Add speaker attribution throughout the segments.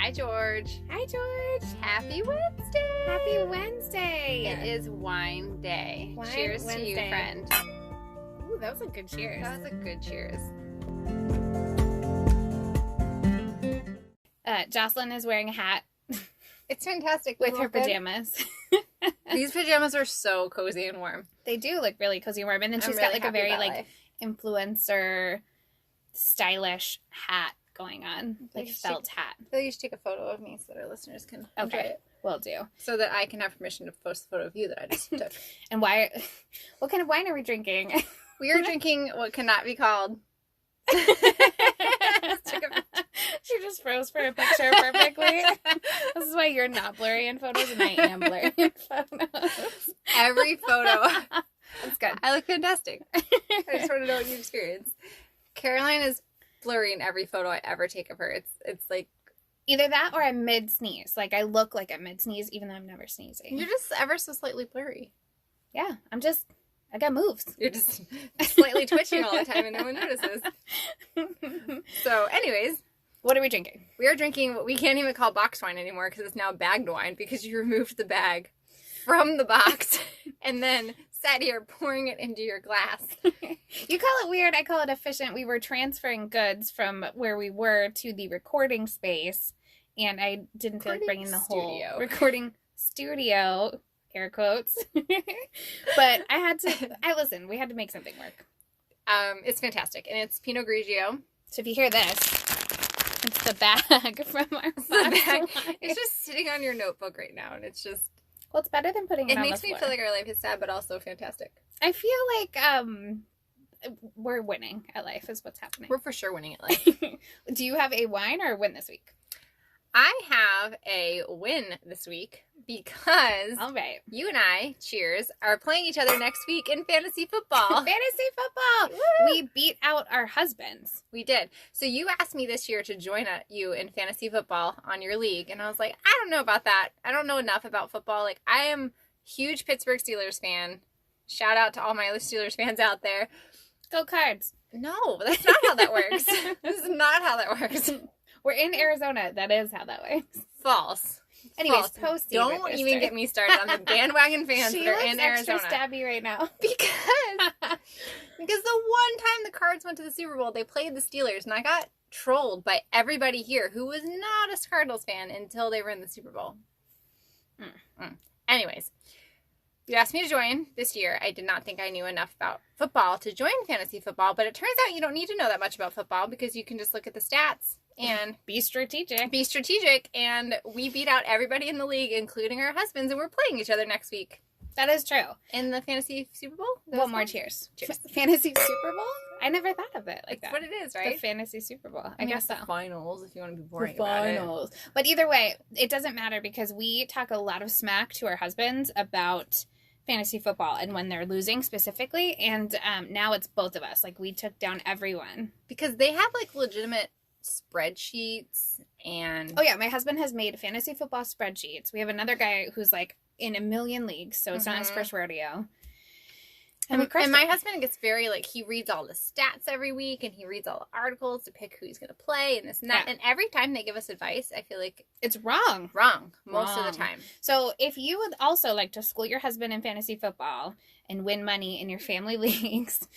Speaker 1: Hi, George.
Speaker 2: Hi, George.
Speaker 1: Happy Wednesday.
Speaker 2: Happy Wednesday.
Speaker 1: It is wine day.
Speaker 2: Wine
Speaker 1: Cheers to you,
Speaker 2: Wednesday.
Speaker 1: friend.
Speaker 2: Ooh, that was a good cheers.
Speaker 1: That was a good cheers.
Speaker 2: Jocelyn is wearing a hat
Speaker 1: It's fantastic.
Speaker 2: with her pajamas.
Speaker 1: These pajamas are so cozy and warm.
Speaker 2: They do look really cozy and warm. And then she's got like a very like influencer stylish hat going on. Like felt hat.
Speaker 1: I feel you should take a photo of me so that our listeners can enjoy
Speaker 2: Okay.
Speaker 1: it.
Speaker 2: Will do.
Speaker 1: So that I can have permission to post a photo of you that I just took.
Speaker 2: And what kind of wine are we drinking?
Speaker 1: We are drinking what cannot be called.
Speaker 2: She just froze for a picture perfectly. This is why you're not blurry in photos and I am blurry in photos.
Speaker 1: Every photo.
Speaker 2: That's good.
Speaker 1: I look fantastic. I just want to know what you experience. Caroline is blurry in every photo I ever take of her. It's like
Speaker 2: Either that or I'm mid-sneeze. Like, I look like I'm mid-sneeze even though I'm never sneezing.
Speaker 1: you're just ever so slightly blurry.
Speaker 2: Yeah, I got moves.
Speaker 1: You're just slightly twitching all the time and no one notices. So, anyways,
Speaker 2: What are we drinking?
Speaker 1: we are drinking what we can't even call box wine anymore because it's now bagged wine because you removed the bag from the box and then sat here pouring it into your glass.
Speaker 2: You call it weird, I call it efficient. We were transferring goods from where we were to the recording space, and I didn't feel like bringing the whole recording studio, air quotes. But listen, we had to make something work.
Speaker 1: It's fantastic, and it's Pinot Grigio.
Speaker 2: So if you hear this, it's the bag from our box wine.
Speaker 1: It's just sitting on your notebook right now, and it's just...
Speaker 2: Well, it's better than putting it on the floor.
Speaker 1: It makes me feel like our life is sad, but also fantastic.
Speaker 2: I feel like we're winning at life is what's happening.
Speaker 1: We're for sure winning at life.
Speaker 2: Do you have a wine or a win this week?
Speaker 1: I have a win this week because
Speaker 2: All right.
Speaker 1: you and I, cheers, are playing each other next week in fantasy football.
Speaker 2: Fantasy football.
Speaker 1: Woo!
Speaker 2: We beat out our husbands.
Speaker 1: We did. So you asked me this year to join you in fantasy football on your league, and I was like, I don't know about that. I don't know enough about football. Like, I am a huge Pittsburgh Steelers fan. Shout out to all my other Steelers fans out there.
Speaker 2: Go Cards.
Speaker 1: No, that's not how that works. This is not how that works.
Speaker 2: We're in Arizona. That is how that works.
Speaker 1: False.
Speaker 2: Anyways,
Speaker 1: False.
Speaker 2: Posty.
Speaker 1: Don't even get me started on the bandwagon fans
Speaker 2: She
Speaker 1: that are
Speaker 2: looks
Speaker 1: in
Speaker 2: extra
Speaker 1: Arizona.
Speaker 2: stabby right now.
Speaker 1: Because the one time the Cards went to the Super Bowl, they played the Steelers, and I got trolled by everybody here who was not a Cardinals fan until they were in the Super Bowl. Anyways, you asked me to join this year. I did not think I knew enough about football to join fantasy football, but it turns out you don't need to know that much about football because you can just look at the stats and
Speaker 2: Be strategic.
Speaker 1: be strategic, and we beat out everybody in the league, including our husbands, and we're playing each other next week
Speaker 2: That is true.
Speaker 1: in the fantasy Super Bowl.
Speaker 2: One more cheers.
Speaker 1: Cheers.
Speaker 2: Fantasy Super Bowl? I never thought of it like
Speaker 1: That's
Speaker 2: that.
Speaker 1: what it is,
Speaker 2: The
Speaker 1: right?
Speaker 2: fantasy Super Bowl. I
Speaker 1: mean,
Speaker 2: guess
Speaker 1: it's
Speaker 2: so.
Speaker 1: the finals, if you want to be
Speaker 2: The
Speaker 1: boring about it.
Speaker 2: finals. But either way, it doesn't matter because we talk a lot of smack to our husbands about fantasy football and when they're losing specifically. And now it's both of us. Like, we took down everyone.
Speaker 1: Because they have, like, legitimate spreadsheets and...
Speaker 2: Oh, yeah. My husband has made fantasy football spreadsheets. We have another guy who's, like, in a million leagues, so it's not his first rodeo. And we crushed
Speaker 1: And my
Speaker 2: it.
Speaker 1: husband gets very, like, he reads all the stats every week, and he reads all the articles to pick who he's going to play, and this and that.
Speaker 2: Yeah.
Speaker 1: And every time they give us advice, I feel like
Speaker 2: It's wrong.
Speaker 1: wrong most of
Speaker 2: Wrong.
Speaker 1: the time.
Speaker 2: So if you would also like to school your husband in fantasy football and win money in your family leagues,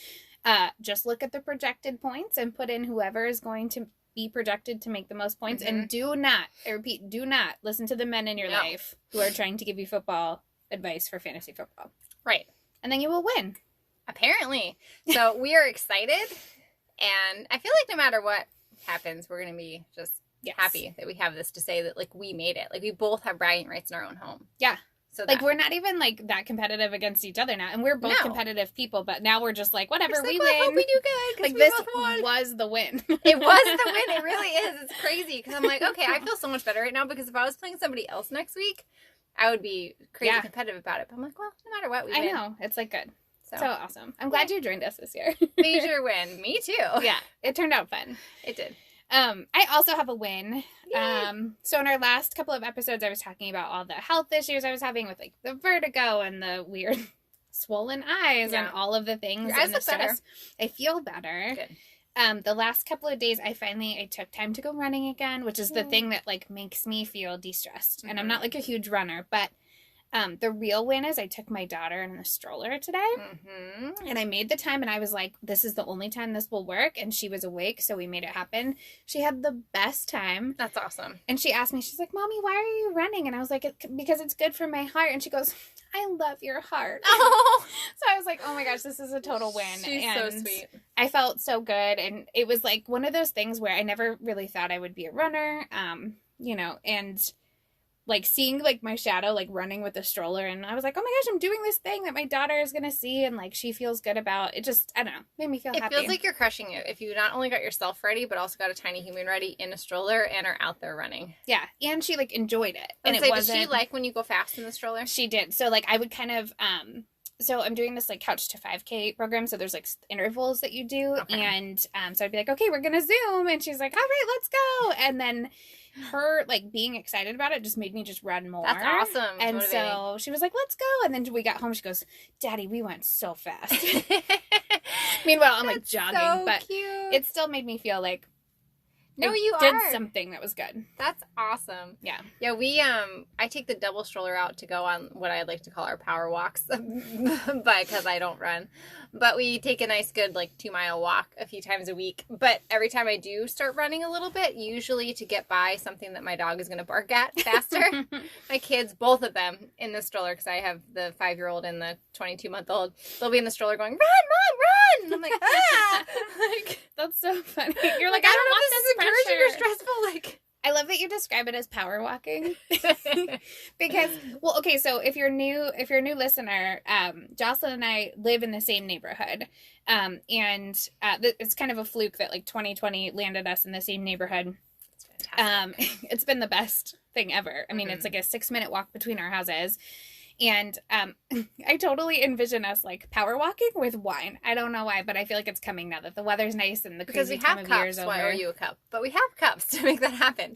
Speaker 2: just look at the projected points and put in whoever is going to be projected to make the most points. And do not, I repeat, do not listen to the men in your
Speaker 1: No.
Speaker 2: life who are trying to give you football advice for fantasy football.
Speaker 1: Right.
Speaker 2: And then you will win.
Speaker 1: Apparently. So we are excited, and I feel like no matter what happens, we're going to be just
Speaker 2: Yes.
Speaker 1: happy that we have this to say that, like, we made it. Like, we both have bragging rights in our own home.
Speaker 2: Yeah.
Speaker 1: So
Speaker 2: Like,
Speaker 1: that,
Speaker 2: we're not even, like, that competitive against each other now. And we're both
Speaker 1: No.
Speaker 2: competitive people, but now we're just like, whatever,
Speaker 1: we're just
Speaker 2: we
Speaker 1: like, well, I
Speaker 2: win.
Speaker 1: hope we do good, 'cause
Speaker 2: Like,
Speaker 1: we
Speaker 2: this
Speaker 1: both won.
Speaker 2: was the win.
Speaker 1: It was the win. It really is. It's crazy because I'm like, okay, I feel so much better right now because if I was playing somebody else next week, I would be crazy
Speaker 2: Yeah.
Speaker 1: competitive about it. But I'm like, well, no matter what, we
Speaker 2: I
Speaker 1: win.
Speaker 2: know. It's, like, good.
Speaker 1: So,
Speaker 2: So awesome. I'm glad you joined us this year.
Speaker 1: major win. Me too.
Speaker 2: Yeah, it turned out fun.
Speaker 1: It did.
Speaker 2: I also have a win.
Speaker 1: Yay.
Speaker 2: So in our last couple of episodes, I was talking about all the health issues I was having with, like, the vertigo and the weird swollen eyes
Speaker 1: Yeah.
Speaker 2: and all of the things.
Speaker 1: Your eyes
Speaker 2: and the
Speaker 1: look better.
Speaker 2: stress. I feel better.
Speaker 1: Good.
Speaker 2: the last couple of days, I took time to go running again, which is the thing that like makes me feel de-stressed. And I'm not like a huge runner, but the real win is I took my daughter in the stroller today, and I made the time, and I was like, this is the only time this will work, and she was awake, so we made it happen. She had the best time.
Speaker 1: That's awesome.
Speaker 2: And she asked me, she's like, Mommy, why are you running? And I was like, because it's good for my heart. And she goes, I love your heart.
Speaker 1: Oh.
Speaker 2: So I was like, oh my gosh, this is a total win.
Speaker 1: She's
Speaker 2: and
Speaker 1: so sweet.
Speaker 2: I felt so good, and it was like one of those things where I never really thought I would be a runner, and like seeing like my shadow like running with the stroller, and I was like, oh my gosh, I'm doing this thing that my daughter is gonna see and like she feels good about. It just, I don't know, made me feel happy.
Speaker 1: It feels like you're crushing it if you not only got yourself ready but also got a tiny human ready in a stroller and are out there running.
Speaker 2: Yeah, and she like enjoyed it. And
Speaker 1: it wasn't. Did she like when you go fast in the stroller?
Speaker 2: She did. So like I would kind of so I'm doing this like Couch to 5K program, so there's like intervals that you do, and so I'd be like, okay, we're gonna Zoom, and she's like, all right, let's go, and then her like being excited about it just made me just run more.
Speaker 1: That's awesome.
Speaker 2: And so she was like, let's go, and then we got home, she goes, Daddy, we went so fast. Meanwhile, I'm like jogging,
Speaker 1: so
Speaker 2: but
Speaker 1: cute.
Speaker 2: It still made me feel like
Speaker 1: you
Speaker 2: did something that was good.
Speaker 1: That's awesome.
Speaker 2: Yeah.
Speaker 1: Yeah, we I take the double stroller out to go on what I like to call our power walks, but because I don't run. But we take a nice good like 2-mile walk a few times a week. But every time I do start running a little bit, usually to get by something that my dog is going to bark at faster, my kids, both of them in the stroller, because I have the 5-year-old and the 22-month-old, they'll be in the stroller going, run, Mom, run! And I'm like, ah! Like,
Speaker 2: that's so funny. You're like,
Speaker 1: I
Speaker 2: don't
Speaker 1: know
Speaker 2: want
Speaker 1: if this is encouraging or stressful. Like,
Speaker 2: I love that you describe it as power walking. Because, well, okay, so if you're a new listener, Jocelyn and I live in the same neighborhood. And it's kind of a fluke that like 2020 landed us in the same neighborhood.
Speaker 1: It's fantastic.
Speaker 2: It's been the best thing ever. I mean, it's like a 6-minute walk between our houses. And I totally envision us like power walking with wine. I don't know why, but I feel like it's coming now that the weather's nice and the crazy time of year is over.
Speaker 1: Because we have cups, so I owe you a cup. But we have cups to make that happen.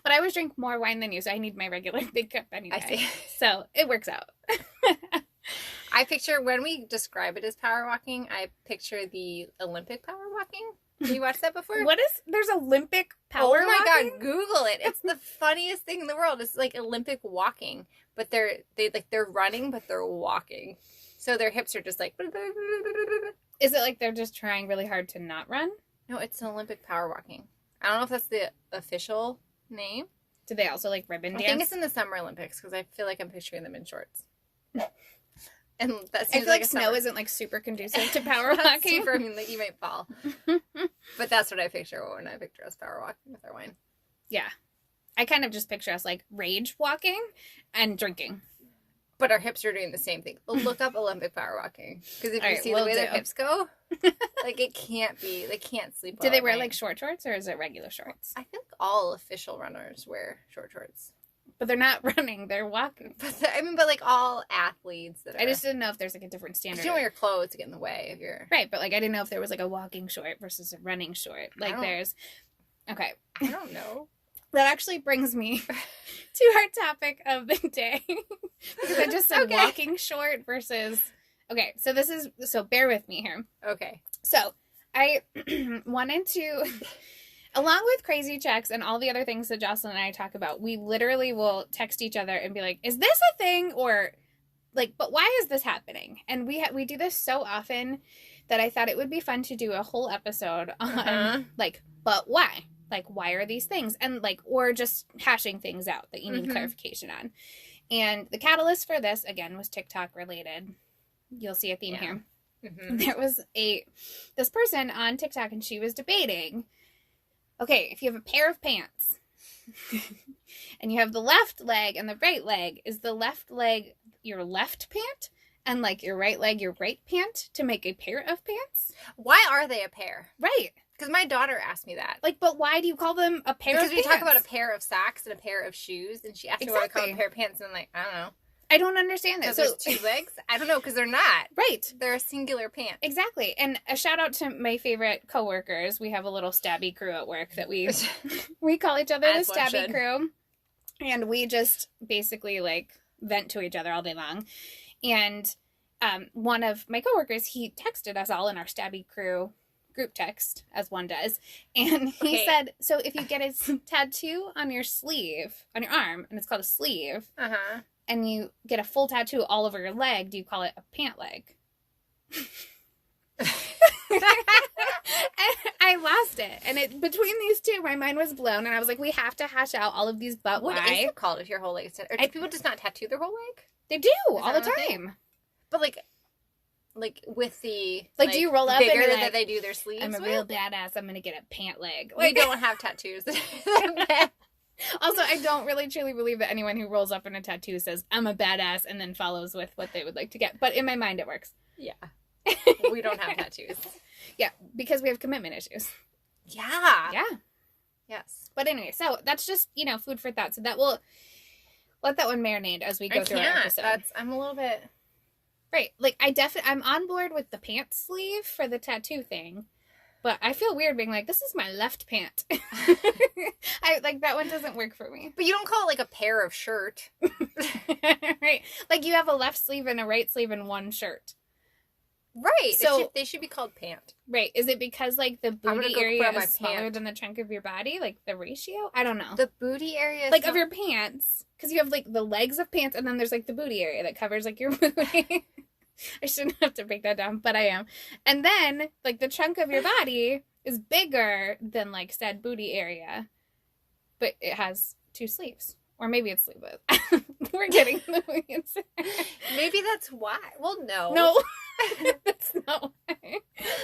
Speaker 2: But I always drink more wine than you, so I need my regular big cup anyway.
Speaker 1: I see.
Speaker 2: So it works out.
Speaker 1: I picture, when we describe it as power walking, I picture the Olympic power walking. Have you watched that before?
Speaker 2: There's Olympic power walking?
Speaker 1: Oh my God, Google it. It's the funniest thing in the world. It's like Olympic walking, but they're running, but they're walking. So their hips are just like.
Speaker 2: Is it like they're just trying really hard to not run?
Speaker 1: No, it's Olympic power walking. I don't know if that's the official name.
Speaker 2: Do they also like ribbon dance?
Speaker 1: I think it's in the Summer Olympics because I feel like I'm picturing them in shorts. And that
Speaker 2: I feel like snow isn't like super conducive to power walking.
Speaker 1: Super, I mean, like, you might fall. But that's what I picture when I picture us power walking with our wine.
Speaker 2: Yeah. I kind of just picture us like rage walking and drinking.
Speaker 1: But our hips are doing the same thing. Look up Olympic power walking. Because if you see the way their hips go, like it can't be, they can't sleep well.
Speaker 2: Do they wear like short shorts or is it regular shorts?
Speaker 1: I think all official runners wear short shorts.
Speaker 2: But they're not running, they're walking.
Speaker 1: But like all athletes that are.
Speaker 2: I just didn't know if there's like a different standard.
Speaker 1: You don't wear your clothes to get in the way of your.
Speaker 2: Right, but like I didn't know if there was like a walking short versus a running short. Like there's. Okay.
Speaker 1: I don't know.
Speaker 2: That actually brings me to our topic of the day. Because I just said walking short versus. Okay, so bear with me here.
Speaker 1: Okay.
Speaker 2: So I wanted to. Along with crazy checks and all the other things that Jocelyn and I talk about, we literally will text each other and be like, is this a thing? Or like, but why is this happening? And we do this so often that I thought it would be fun to do a whole episode on like, but why? Like, why are these things? And like, or just hashing things out that you need clarification on. And the catalyst for this, again, was TikTok related. You'll see a theme here. Mm-hmm. There was this person on TikTok and she was debating, okay, if you have a pair of pants and you have the left leg and the right leg, is the left leg your left pant and like your right leg your right pant to make a pair of pants?
Speaker 1: Why are they a pair?
Speaker 2: Right.
Speaker 1: Because my daughter asked me that.
Speaker 2: Like, but why do you call them a pair of pants?
Speaker 1: Because we talk about a pair of socks and a pair of shoes, and she asked me why I call them a pair of pants, and I'm like, I don't know.
Speaker 2: I don't understand that.
Speaker 1: So there's 2 legs? I don't know, because they're not.
Speaker 2: Right.
Speaker 1: They're a singular pant.
Speaker 2: Exactly. And a shout out to my favorite coworkers. We have a little stabby crew at work that we call each other the stabby crew. And we just basically like vent to each other all day long. And one of my coworkers, he texted us all in our stabby crew group text, as one does. And he said, so if you get a tattoo on your sleeve, on your arm, and it's called a sleeve, and you get a full tattoo all over your leg, do you call it a pant leg? I lost it. And between these two, my mind was blown. And I was like, we have to hash out all of these, but
Speaker 1: what
Speaker 2: why?
Speaker 1: What is it called if your whole leg is tattooed? Or do people just not tattoo their whole leg?
Speaker 2: They do, all the time.
Speaker 1: But like with the...
Speaker 2: Like do you roll up
Speaker 1: bigger
Speaker 2: and
Speaker 1: that they do their sleeves
Speaker 2: I'm a real badass. I'm going to get a pant leg.
Speaker 1: We don't have tattoos.
Speaker 2: Also, I don't really truly believe that anyone who rolls up in a tattoo says, I'm a badass, and then follows with what they would like to get. But in my mind, it works.
Speaker 1: Yeah. We don't have tattoos.
Speaker 2: Yeah, because we have commitment issues.
Speaker 1: Yeah.
Speaker 2: Yeah.
Speaker 1: Yes.
Speaker 2: But anyway, so that's just, food for thought. So that will let that one marinate as we go through our episode.
Speaker 1: I'm a little bit...
Speaker 2: Right. Like, I'm on board with the pant sleeve for the tattoo thing. But I feel weird being like, this is my left pant. That one doesn't work for me.
Speaker 1: But you don't call it like a pair of shirt.
Speaker 2: Right. Like you have a left sleeve and a right sleeve in one shirt.
Speaker 1: Right.
Speaker 2: So
Speaker 1: they should be called pant.
Speaker 2: Right. Is it because like the booty area is smaller than the trunk of your body? Like the ratio? I don't know.
Speaker 1: The booty area
Speaker 2: is of your pants. Because you have like the legs of pants and then there's like the booty area that covers like your booty. I shouldn't have to break that down, but I am. And then, like, the trunk of your body is bigger than, like, said booty area. But it has 2 sleeves. Or maybe it's sleeveless. We're getting the answer.
Speaker 1: Maybe that's why. Well, no.
Speaker 2: No. That's not why.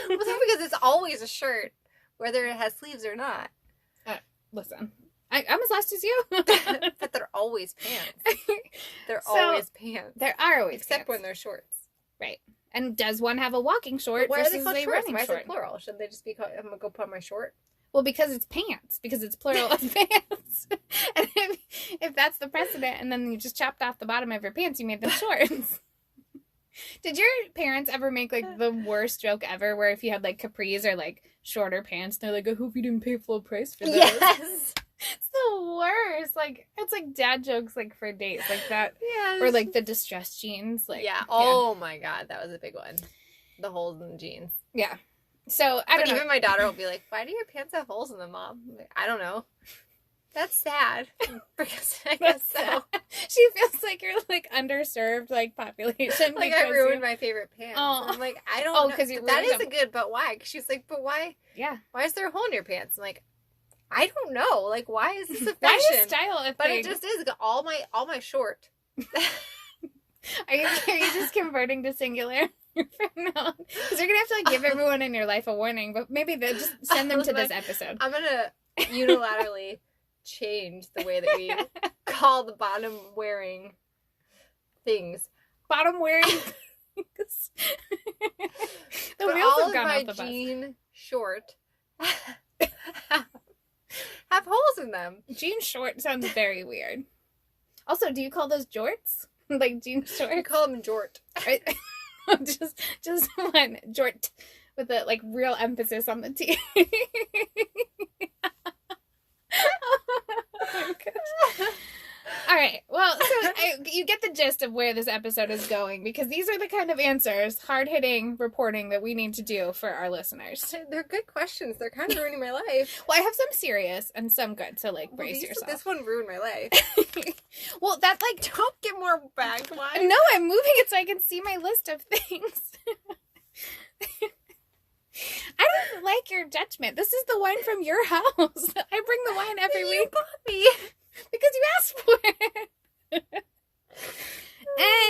Speaker 1: Well, that's because it's always a shirt, whether it has sleeves or not.
Speaker 2: Listen. I'm as lost as you.
Speaker 1: But they're always pants. They're always pants.
Speaker 2: There are always
Speaker 1: Except when they're shorts.
Speaker 2: Right. And does one have a walking short versus a running short? Why is it
Speaker 1: plural? Should they just be called, I'm going to go put on my short?
Speaker 2: Well, because it's pants. Because it's plural of pants. And if that's the precedent, and then you just chopped off the bottom of your pants, you made them shorts. Did your parents ever make, like, the worst joke ever, where if you had, like, capris or, like, shorter pants, they're like, I hope you didn't pay full price for those.
Speaker 1: Yes!
Speaker 2: It's the worst. Like, it's like dad jokes, like, for dates, like that.
Speaker 1: Yeah.
Speaker 2: Or, like, the distressed jeans. Like,
Speaker 1: yeah. Oh, my God. That was a big one. The holes in the jeans.
Speaker 2: Yeah. So, I don't know.
Speaker 1: Even my daughter will be like, why do your pants have holes in them, Mom? I'm like, I don't know. That's sad. Because I guess so.
Speaker 2: She feels like you're, like, underserved, like, population.
Speaker 1: Like, I ruined my favorite pants. Oh. I'm like, I don't know.
Speaker 2: Because
Speaker 1: that isn't good, but why? She's like, but why?
Speaker 2: Yeah.
Speaker 1: Why is there a hole in your pants? I'm like, I don't know. Like, why is this a fashion?
Speaker 2: Why is style a thing?
Speaker 1: But it just is. All my short.
Speaker 2: Are you just converting to singular from now on? Because you're going to have to, like, give everyone in your life a warning. But maybe they'll just send them to this episode.
Speaker 1: I'm going to unilaterally change the way that we call the bottom-wearing things.
Speaker 2: Bottom-wearing things? The
Speaker 1: but
Speaker 2: wheels
Speaker 1: all
Speaker 2: have gone
Speaker 1: of
Speaker 2: off the
Speaker 1: my
Speaker 2: bus.
Speaker 1: jean short have holes in them.
Speaker 2: Jean short sounds very weird. Also, do you call those jorts? Like jean shorts?
Speaker 1: I call them jort.
Speaker 2: Right? just one jort with a like real emphasis on the T. Oh my gosh. All right. Well, so you get the gist of where this episode is going because these are the kind of answers, hard-hitting reporting that we need to do for our listeners.
Speaker 1: They're good questions. They're kind of ruining my life.
Speaker 2: Well, I have some serious and some good, so like brace yourself.
Speaker 1: This one ruined my life.
Speaker 2: Well, that like
Speaker 1: don't get more bag wine.
Speaker 2: No, I'm moving it so I can see my list of things. I don't like your judgment. This is the wine from your house. I bring the wine every week.
Speaker 1: You bought me.
Speaker 2: Because you asked for it.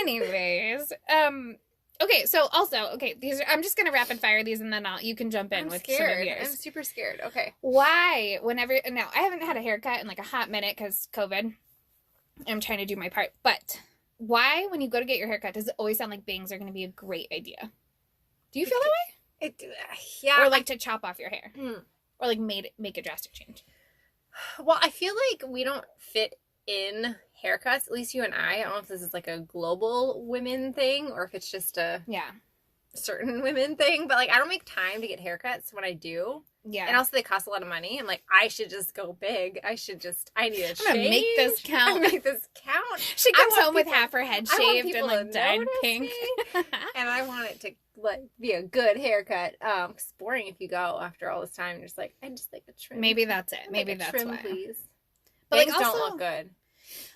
Speaker 2: Anyways, okay, so also, these are, I'm just gonna rapid fire these and then you can jump in with some of yours.
Speaker 1: I'm super scared. Okay.
Speaker 2: Why, now, I haven't had a haircut in like a hot minute because COVID. I'm trying to do my part, but why, when you go to get your haircut, does it always sound like bangs are gonna be a great idea? Do you feel that way?
Speaker 1: Yeah.
Speaker 2: Or like to chop off your hair, or like make a drastic change.
Speaker 1: Well, I feel like we don't fit in haircuts, at least you and I. I don't know if this is like a global women thing or if it's just a...
Speaker 2: Yeah.
Speaker 1: certain women thing, but like I don't make time to get haircuts when I do.
Speaker 2: Yeah.
Speaker 1: And also they cost a lot of money. I'm like, I should just go big. I need a change.
Speaker 2: I'm gonna make this count. She comes home with half her head shaved and like dyed pink.
Speaker 1: And I want it to like be a good haircut. It's boring if you go after all this time. You're just like, I just like a trim.
Speaker 2: Maybe that's it. Maybe that's
Speaker 1: trim,
Speaker 2: why.
Speaker 1: Please.
Speaker 2: But
Speaker 1: bangs
Speaker 2: like also,
Speaker 1: don't look good.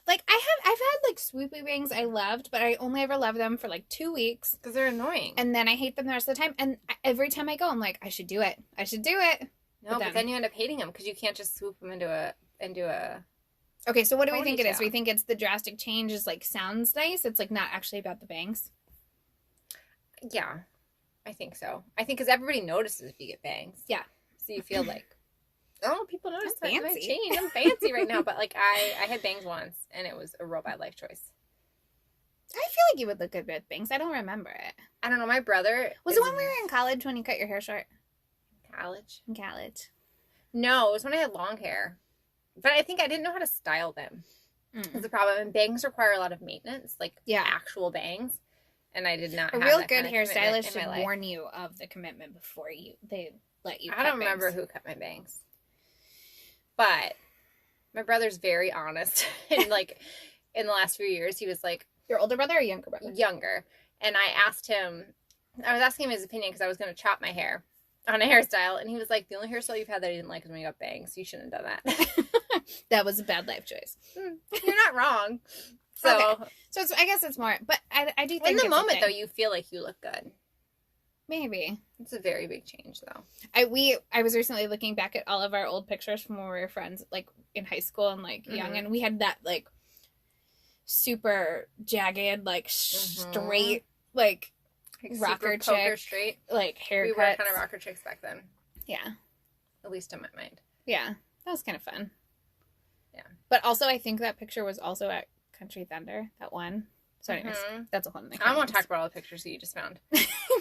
Speaker 2: Like I've had like swoopy bangs I loved, but I only ever loved them for like 2 weeks
Speaker 1: because they're annoying,
Speaker 2: and then I hate them the rest of the time. And every time I go, I'm like, I should do it.
Speaker 1: No, but then you end up hating them because you can't just swoop them into a.
Speaker 2: Okay, so what do we think it is? We think it's the drastic change is like sounds nice. It's like not actually about the bangs.
Speaker 1: Yeah, I think so. I think because everybody notices if you get bangs.
Speaker 2: Yeah.
Speaker 1: So you feel like. Oh, people notice
Speaker 2: I'm
Speaker 1: my change. I'm fancy right now. But, like, I had bangs once, and it was a real bad life choice.
Speaker 2: I feel like you would look good with bangs. I don't remember it.
Speaker 1: I don't know. My brother...
Speaker 2: Was it when we were in college when you cut your hair short?
Speaker 1: College?
Speaker 2: In college.
Speaker 1: No, it was when I had long hair. But I think I didn't know how to style them. That's the problem. And bangs require a lot of maintenance, like actual bangs. And I did not have
Speaker 2: a real
Speaker 1: that
Speaker 2: good
Speaker 1: kind of
Speaker 2: hairstylist should warn you of the commitment before they let you cut
Speaker 1: I don't remember who cut my bangs. But my brother's very honest. And, like, in the last few years, he was, like...
Speaker 2: Your older brother or younger brother?
Speaker 1: Younger. And I was asking him his opinion because I was going to chop my hair on a hairstyle. And he was like, the only hairstyle you've had that I didn't like is when you got bangs. You shouldn't have done that.
Speaker 2: That was a bad life choice.
Speaker 1: You're not wrong. So,
Speaker 2: okay. So I guess it's more... But I do think
Speaker 1: in the moment, though, you feel like you look good.
Speaker 2: Maybe.
Speaker 1: It's a very big change, though.
Speaker 2: I was recently looking back at all of our old pictures from when we were friends, like, in high school and, like, young, and we had that, like, super jagged, like, straight, like rocker chick,
Speaker 1: straight,
Speaker 2: like, haircuts.
Speaker 1: We were kind of rocker chicks back then.
Speaker 2: Yeah.
Speaker 1: At least in my mind.
Speaker 2: Yeah. That was kind of fun.
Speaker 1: Yeah.
Speaker 2: But also, I think that picture was also at Country Thunder, that one. So anyways, that's a whole other thing.
Speaker 1: I won't talk about all the pictures that you just found.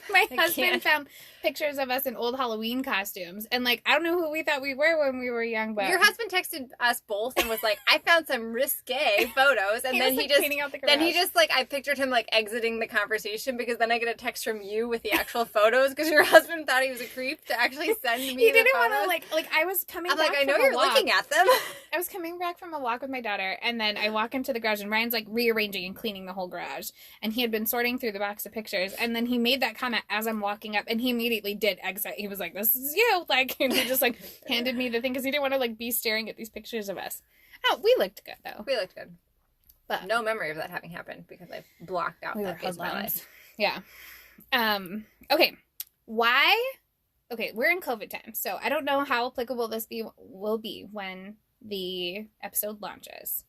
Speaker 2: My husband found pictures of us in old Halloween costumes. And, like, I don't know who we thought we were when we were young, but...
Speaker 1: Your husband texted us both and was like, I found some risque photos. And then he just, like, I pictured him, like, exiting the conversation because then I get a text from you with the actual photos because your husband thought he was a creep to actually send me
Speaker 2: He didn't want to, like, I was coming back
Speaker 1: I know you're looking at them.
Speaker 2: I was coming back from a walk with my daughter, and then I walk into the garage, and Ryan's, like, rearranging and cleaning the whole garage. And he had been sorting through the box of pictures, and then he made that comment as I'm walking up, and he immediately did exit. He was like, this is you, like, and he just, like, handed me the thing, because he didn't want to, like, be staring at these pictures of us. Oh, we looked good, though.
Speaker 1: We looked good. But no memory of that having happened, because I blocked out that phase of my life.
Speaker 2: Yeah. Okay. Why? Okay, we're in COVID time, so I don't know how applicable this will be when the episode launches.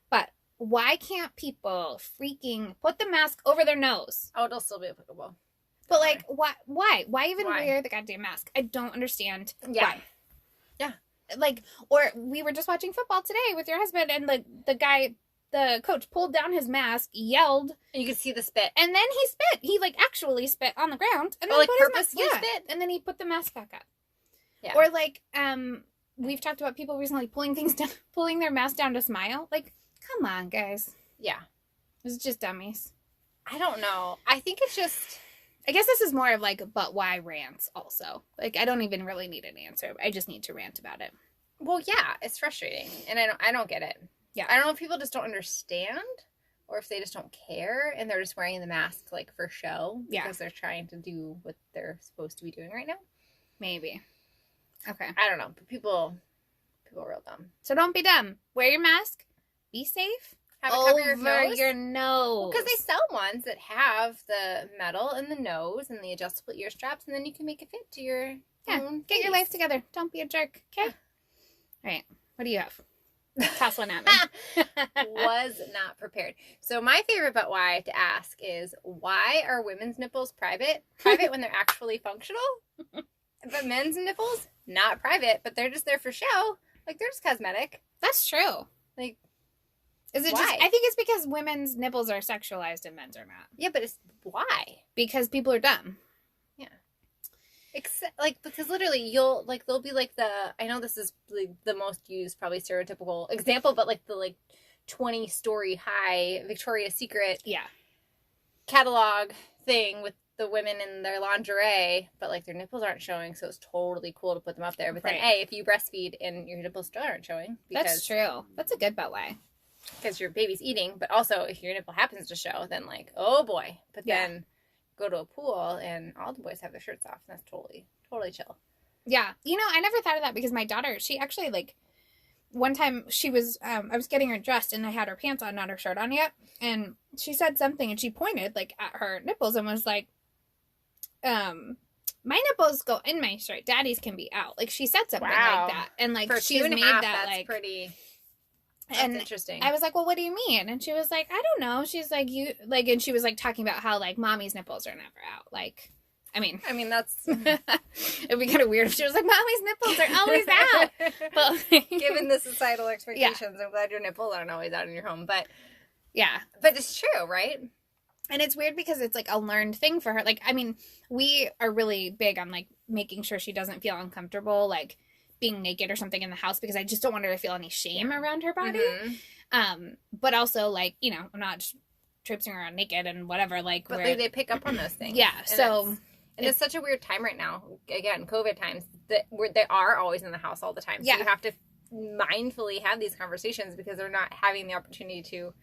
Speaker 2: But why can't people freaking put the mask over their nose?
Speaker 1: Oh, it'll still be applicable.
Speaker 2: But, like, why? Why even wear the goddamn mask? I don't understand why.
Speaker 1: Yeah.
Speaker 2: Like, or we were just watching football today with your husband, and the coach pulled down his mask, yelled.
Speaker 1: And you could see the spit.
Speaker 2: And then he spit. He, like, actually spit on the ground. And then
Speaker 1: like, purposely spit?
Speaker 2: And then he put the mask back up.
Speaker 1: Yeah.
Speaker 2: Or, like, we've talked about people recently pulling their mask down to smile. Like, come on, guys.
Speaker 1: Yeah.
Speaker 2: It's just dummies.
Speaker 1: I don't know. I think it's just...
Speaker 2: I guess this is more of, like, but why rants also. Like, I don't even really need an answer. I just need to rant about it.
Speaker 1: Well, yeah, it's frustrating. And I don't get it.
Speaker 2: Yeah.
Speaker 1: I don't know if people just don't understand or if they just don't care and they're just wearing the mask, like, for show.
Speaker 2: Yeah.
Speaker 1: Because they're trying to do what they're supposed to be doing right now.
Speaker 2: Maybe. Okay.
Speaker 1: I don't know. But people are real dumb.
Speaker 2: So don't be dumb. Wear your mask. Be safe.
Speaker 1: Have it cover your
Speaker 2: nose.
Speaker 1: Well, because they sell ones that have the metal in the nose and the adjustable ear straps, and then you can make it fit to your own
Speaker 2: Get your life together. Don't be a jerk. Okay? All right. What do you have? Toss one at me.
Speaker 1: Was not prepared. So my favorite but why to ask is, why are women's nipples private? Private when they're actually functional? But men's nipples, not private, but they're just there for show. Like, they're just cosmetic.
Speaker 2: That's true.
Speaker 1: Like,
Speaker 2: is it
Speaker 1: why?
Speaker 2: I think it's because women's nipples are sexualized and men's are not.
Speaker 1: Yeah, but it's why?
Speaker 2: Because people are dumb.
Speaker 1: Yeah. Except, like, because literally they'll be like I know this is like the most used, probably stereotypical example, but like the 20-story high Victoria's Secret
Speaker 2: catalog
Speaker 1: thing with the women in their lingerie, but like their nipples aren't showing, so it's totally cool to put them up there. But then, if you breastfeed and your nipples still aren't showing,
Speaker 2: that's true. That's a good butt way.
Speaker 1: Because your baby's eating, but also if your nipple happens to show, then like, oh boy. But then go to a pool and all the boys have their shirts off. And that's totally chill.
Speaker 2: Yeah. You know, I never thought of that because my daughter, she actually like, one time she was, I was getting her dressed and I had her pants on, not her shirt on yet. And she said something and she pointed like at her nipples and was like, my nipples go in my shirt. Daddy's can be out. Like she said something like that. And like she's made that that's like
Speaker 1: pretty.
Speaker 2: That's interesting. I was like, well, what do you mean? And she was like, I don't know. She's like, and she was like talking about how like mommy's nipples are never out. Like, I mean, that's, it'd be kind of weird if she was like, mommy's nipples are always out.
Speaker 1: But given the societal expectations, I'm glad your nipples aren't always out in your home. But but it's true, right?
Speaker 2: And it's weird because it's like a learned thing for her. Like, I mean, we are really big on like making sure she doesn't feel uncomfortable, like being naked or something in the house, because I just don't want her to feel any shame around her body. But also like, you know, I'm not just traipsing around naked and whatever, like,
Speaker 1: but they pick up on those things.
Speaker 2: So
Speaker 1: it's such a weird time right now, again, COVID times, that they are always in the house all the time, so you have to mindfully have these conversations because they're not having the opportunity to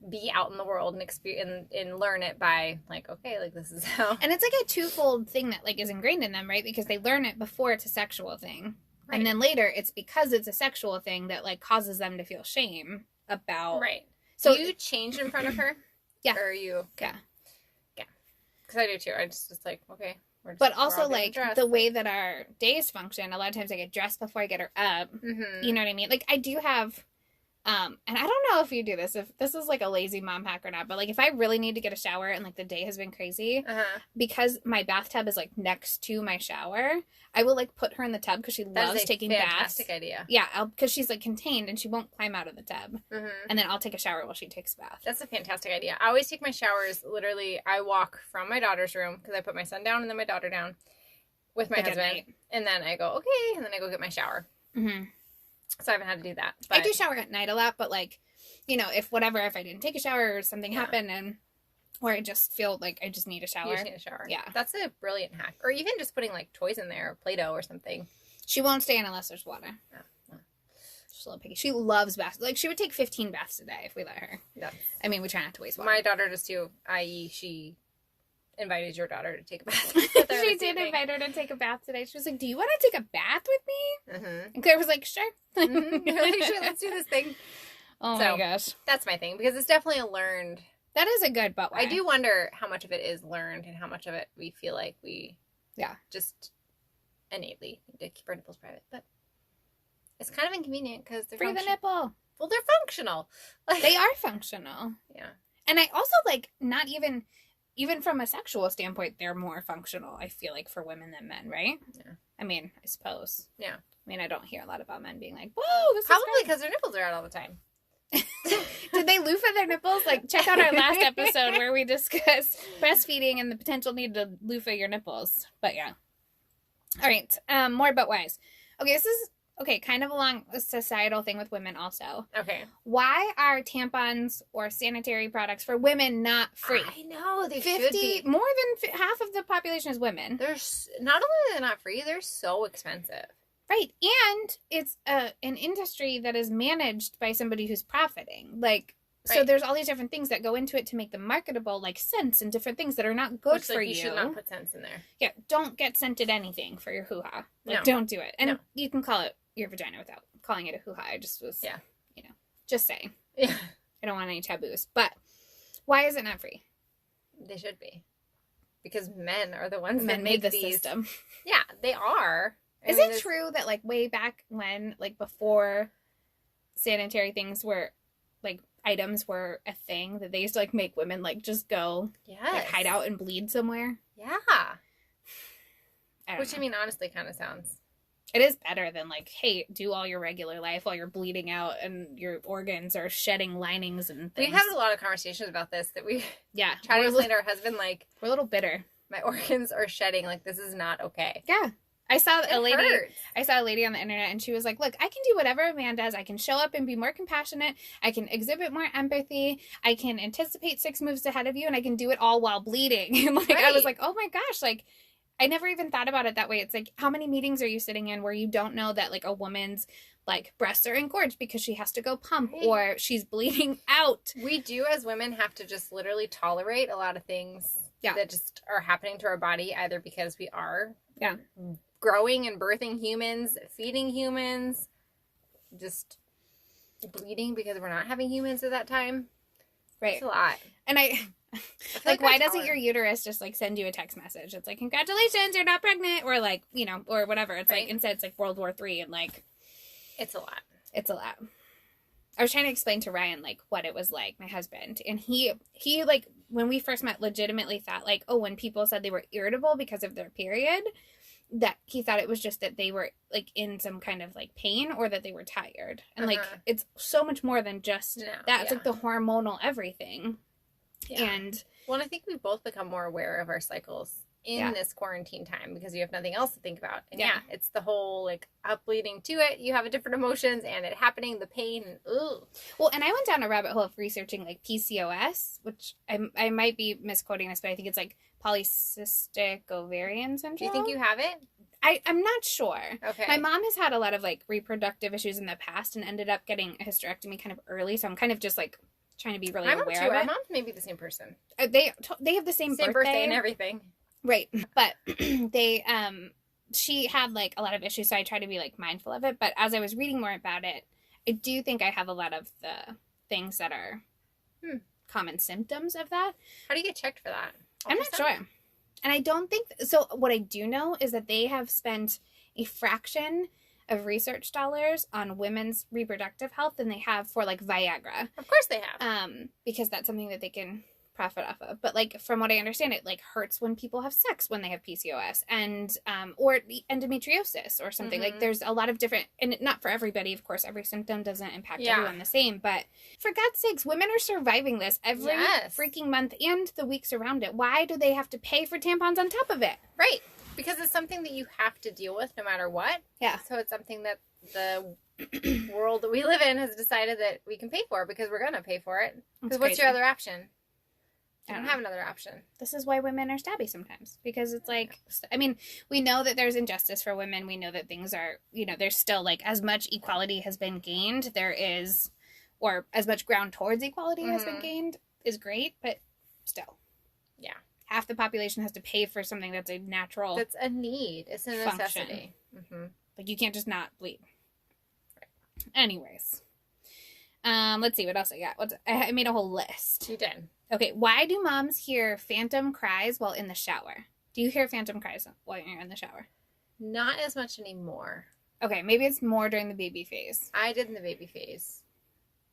Speaker 1: be out in the world and experience and learn it by like, okay, like this is how.
Speaker 2: And it's like a twofold thing that like is ingrained in them, right? Because they learn it before it's a sexual thing. Right. And then later it's because it's a sexual thing that like causes them to feel shame about.
Speaker 1: Right. So you change in front of her? Or are you?
Speaker 2: Yeah.
Speaker 1: Because I do too. I just like, okay.
Speaker 2: But also like the way that our days function, a lot of times I get dressed before I get her up. You know what I mean? Like I do have, and I don't know if you do this, if this is like a lazy mom hack or not, but like if I really need to get a shower and like the day has been crazy, because my bathtub is like next to my shower, I will like put her in the tub because she loves taking baths.
Speaker 1: Fantastic idea.
Speaker 2: Yeah, because she's like contained and she won't climb out of the tub. And then I'll take a shower while she takes a bath.
Speaker 1: That's a fantastic idea. I always take my showers, literally, I walk from my daughter's room because I put my son down and then my daughter down with my husband. And then I go, okay, and then I go get my shower. So I haven't had to do that. But I
Speaker 2: do shower at night a lot, but like, you know, if I didn't take a shower or something happened and or I just feel like I just need a shower.
Speaker 1: You just need a shower.
Speaker 2: Yeah.
Speaker 1: That's a brilliant hack. Or even just putting like toys in there or Play-Doh or something.
Speaker 2: She won't stay in unless there's water. She's a little picky. She loves baths. Like she would take 15 baths a day if we let her. I mean, we try not to waste water.
Speaker 1: My daughter does too, i.e. she invited your daughter to take a bath.
Speaker 2: She did invite her to take a bath today. She was like, do you want to take a bath with me? And Claire was like, sure.
Speaker 1: You're like, sure, let's do this thing.
Speaker 2: Oh my gosh.
Speaker 1: That's my thing, because it's definitely a learned.
Speaker 2: That is a good butt way.
Speaker 1: I do wonder how much of it is learned and how much of it we feel like we just innately need to keep our nipples private. But it's kind of inconvenient because they're
Speaker 2: free the nipple.
Speaker 1: Well, they're functional.
Speaker 2: Like, they are functional.
Speaker 1: Yeah.
Speaker 2: And I also like not even from a sexual standpoint, they're more functional, I feel like, for women than men, right?
Speaker 1: Yeah.
Speaker 2: I mean, I suppose.
Speaker 1: Yeah.
Speaker 2: I mean, I don't hear a lot about men being like, whoa, this
Speaker 1: probably because their nipples are out all the time.
Speaker 2: Did they loofah their nipples? Like, check out our last episode where we discussed breastfeeding and the potential need to loofah your nipples. But yeah. All right. More butt ways. Okay, this is kind of along a societal thing with women also. Okay. Why are tampons or sanitary products for women not free?
Speaker 1: I know, they should be.
Speaker 2: More than half of the population is women.
Speaker 1: They're not only are they not free, they're so expensive.
Speaker 2: Right. And it's an industry that is managed by somebody who's profiting. Like, so there's all these different things that go into it to make them marketable, like scents and different things that are not good for you.
Speaker 1: You should not put scents in there.
Speaker 2: Yeah. Don't get scented anything for your hoo-ha. Like, don't do it. And you can call it your vagina without calling it a hoo-ha. I just was, just saying. Yeah. I don't want any taboos. But why is it not free?
Speaker 1: They should be. Because men are the ones
Speaker 2: that
Speaker 1: made
Speaker 2: the system.
Speaker 1: Yeah, they are.
Speaker 2: Is it true that, like, way back when, like, before sanitary things were, like, items were a thing, that they used to, like, make women, like, just go, like, hide out and bleed somewhere?
Speaker 1: Yeah. Which, I mean, honestly kind of sounds...
Speaker 2: It is better than, like, hey, do all your regular life while you're bleeding out and your organs are shedding linings and things.
Speaker 1: We had a lot of conversations about this that we try to explain to our husband, like...
Speaker 2: We're a little bitter.
Speaker 1: My organs are shedding, like, this is not okay.
Speaker 2: Yeah. I saw a lady on the internet, and she was like, look, I can do whatever a man does. I can show up and be more compassionate. I can exhibit more empathy. I can anticipate 6 moves ahead of you, and I can do it all while bleeding. And like, I was like, oh my gosh, like, I never even thought about it that way. It's like, how many meetings are you sitting in where you don't know that like a woman's like breasts are engorged because she has to go pump or she's bleeding out?
Speaker 1: We do as women have to just literally tolerate a lot of things that just are happening to our body, either because we are growing and birthing humans, feeding humans, just bleeding because we're not having humans at that time.
Speaker 2: Right.
Speaker 1: It's a lot.
Speaker 2: And I like why doesn't your uterus just like send you a text message? It's like, congratulations, you're not pregnant, or like, you know, or whatever. It's like, instead it's like World War III, and like,
Speaker 1: it's a lot.
Speaker 2: It's a lot. I was trying to explain to Ryan like what it was like, my husband, and he like, when we first met, legitimately thought like, oh, when people said they were irritable because of their period, that he thought it was just that they were like in some kind of like pain, or that they were tired. And like, it's so much more than just that. It's like the hormonal everything. And
Speaker 1: well, I think we've both become more aware of our cycles in this quarantine time because you have nothing else to think about. And it's the whole like up leading to it. You have different emotions and it happening, the pain, and
Speaker 2: Well, and I went down a rabbit hole of researching like PCOS, which I might be misquoting this, but I think it's like polycystic ovarian syndrome.
Speaker 1: Do you think you have it?
Speaker 2: I'm not sure.
Speaker 1: Okay.
Speaker 2: My mom has had a lot of like reproductive issues in the past and ended up getting a hysterectomy kind of early, so I'm kind of just like trying to be really aware of it.
Speaker 1: Our mom's maybe the same person.
Speaker 2: They have the same birthday
Speaker 1: and everything.
Speaker 2: Right. But they she had like a lot of issues, so I try to be like mindful of it. But as I was reading more about it, I do think I have a lot of the things that are common symptoms of that.
Speaker 1: How do you get checked for that?
Speaker 2: I'm not sure. And I don't think so. What I do know is that they have spent a fraction of research dollars on women's reproductive health than they have for like Viagra.
Speaker 1: Of course they have.
Speaker 2: Because that's something that they can profit off of. But like, from what I understand, it like hurts when people have sex when they have PCOS, and or endometriosis or something. Like, there's a lot of different, and not for everybody, of course, every symptom doesn't impact everyone the same, but for God's sakes, women are surviving this every freaking month and the weeks around it. Why do they have to pay for tampons on top of it?
Speaker 1: Right. Because it's something that you have to deal with no matter what.
Speaker 2: Yeah.
Speaker 1: So it's something that the world that we live in has decided that we can pay for because we're going to pay for it. Because what's your other option? You don't have another option.
Speaker 2: This is why women are stabby sometimes. Because it's like, I mean, we know that there's injustice for women. We know that things are, you know, there's still like as much equality has been gained. There is, or as much ground towards equality has been gained is great. But still. Yeah. Half the population has to pay for something that's a natural.
Speaker 1: That's a need. It's a necessity.
Speaker 2: Like, you can't just not bleed. Right. Anyways. Let's see what else I got. I made a whole list.
Speaker 1: You did.
Speaker 2: Okay, why do moms hear phantom cries while in the shower? Do you hear phantom cries while you're in the shower?
Speaker 1: Not as much anymore.
Speaker 2: Okay, maybe it's more during the baby phase.
Speaker 1: I did in the baby phase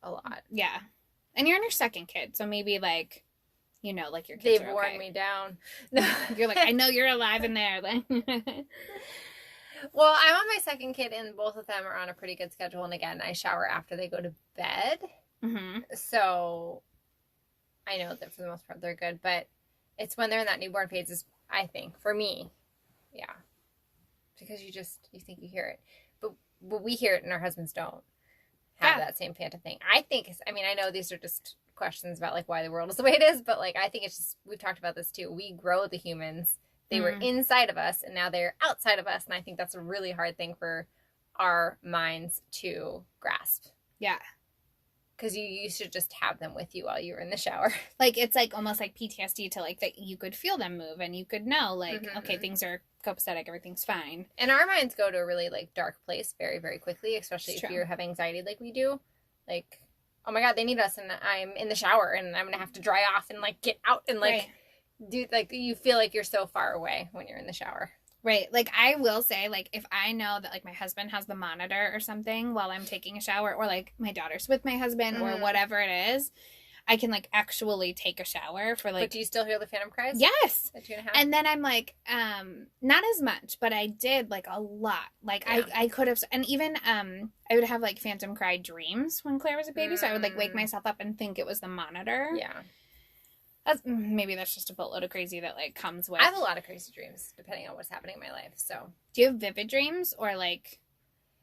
Speaker 1: a lot.
Speaker 2: Yeah. And you're on your second kid, so maybe like, you know, like your kids
Speaker 1: They've worn me down.
Speaker 2: You're like, I know you're alive in there.
Speaker 1: Well, I'm on my second kid, and both of them are on a pretty good schedule. And again, I shower after they go to bed. So I know that for the most part they're good, but it's when they're in that newborn phase is, I think, for me, because you think you hear it, but we hear it and our husbands don't have that same phantom thing. I think, I know these are just questions about like why the world is the way it is, but like I think it's just, we've talked about this too. We grow the humans. They were inside of us and now they're outside of us, and I think that's a really hard thing for our minds to grasp.
Speaker 2: Yeah.
Speaker 1: Because you used to just have them with you while you were in the shower.
Speaker 2: Like, it's like almost like PTSD to like that you could feel them move and you could know like, okay, things are copacetic, everything's fine.
Speaker 1: And our minds go to a really like dark place very, very quickly, especially if you have anxiety like we do. Like, oh my God, they need us and I'm in the shower and I'm going to have to dry off and like get out and like do, like, you feel like you're so far away when you're in the shower.
Speaker 2: Right. Like, I will say, like, if I know that, like, my husband has the monitor or something while I'm taking a shower, or, like, my daughter's with my husband or whatever it is, I can, like, actually take a shower for, like...
Speaker 1: But do you still hear the phantom cries?
Speaker 2: Yes!
Speaker 1: At 2.5?
Speaker 2: And then I'm, like, not as much, but I did, like, a lot. Like, I could have... And even, I would have, like, phantom cry dreams when Claire was a baby, so I would, like, wake myself up and think it was the monitor.
Speaker 1: Yeah.
Speaker 2: Maybe that's just a boatload of crazy that like comes with.
Speaker 1: I have a lot of crazy dreams depending on what's happening in my life. So,
Speaker 2: do you have vivid dreams or like?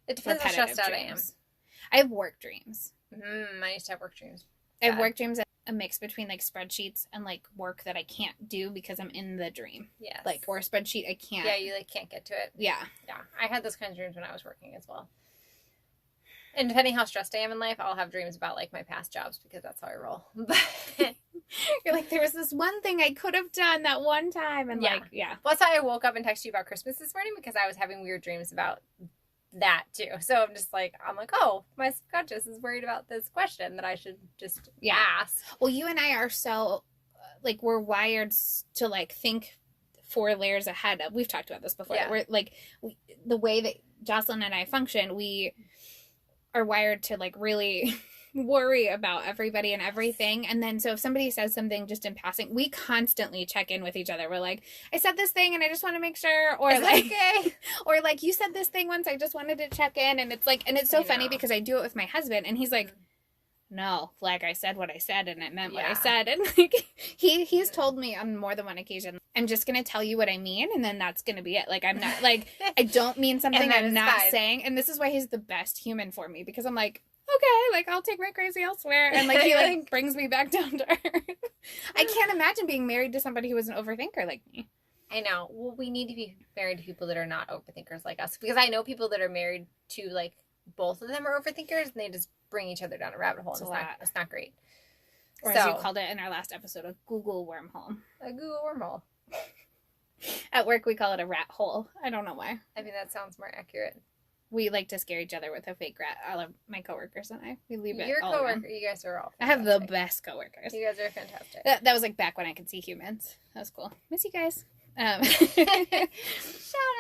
Speaker 1: It depends how stressed out I am.
Speaker 2: I have work dreams.
Speaker 1: I used to have work dreams.
Speaker 2: I have work dreams, a mix between like spreadsheets and like work that I can't do because I'm in the dream.
Speaker 1: Yes.
Speaker 2: Like, or a spreadsheet I can't.
Speaker 1: Yeah, you like can't get to it.
Speaker 2: Yeah.
Speaker 1: Yeah. I had those kinds of dreams when I was working as well. And depending how stressed I am in life, I'll have dreams about like my past jobs because that's how I roll. But
Speaker 2: you're like, there was this one thing I could have done that one time, and
Speaker 1: yeah.
Speaker 2: like, yeah.
Speaker 1: Well, that's why I woke up and texted you about Christmas this morning, because I was having weird dreams about that too. So I'm just like, oh, my subconscious is worried about this question that I should just ask.
Speaker 2: Well, you and I are so like, we're wired to like think 4 layers ahead of. We've talked about this before. Yeah. We're like, the way that Jocelyn and I function, we are wired to like really worry about everybody and everything. And then so if somebody says something just in passing, we constantly check in with each other. We're like, I said this thing and I just want to make sure, or like, okay. Or like, you said this thing once, I just wanted to check in. And it's like, and it's so funny because I do it with my husband and he's like, no, like I said what I said and it meant what I said. And like he's told me on more than one occasion, I'm just going to tell you what I mean. And then that's going to be it. Like, I'm not like, I don't mean something I'm not saying. And this is why he's the best human for me, because I'm like, okay, like I'll take my crazy elsewhere. And like, he like brings me back down to earth. I can't imagine being married to somebody who is an overthinker like me.
Speaker 1: I know. Well, we need to be married to people that are not overthinkers like us, because I know people that are married to like both of them are overthinkers and they just bring each other down a rabbit hole. It's not great.
Speaker 2: Or as you called it in our last episode, a Google wormhole.
Speaker 1: A Google wormhole.
Speaker 2: At work, we call it a rat hole. I don't know why.
Speaker 1: I mean, that sounds more accurate.
Speaker 2: We like to scare each other with a fake rat. All of my coworkers and I. We leave it
Speaker 1: Your
Speaker 2: all
Speaker 1: coworker,
Speaker 2: around.
Speaker 1: you guys are all fantastic.
Speaker 2: I have the best coworkers.
Speaker 1: You guys are fantastic.
Speaker 2: That was like back when I could see humans. That was cool. Miss you guys.
Speaker 1: Shout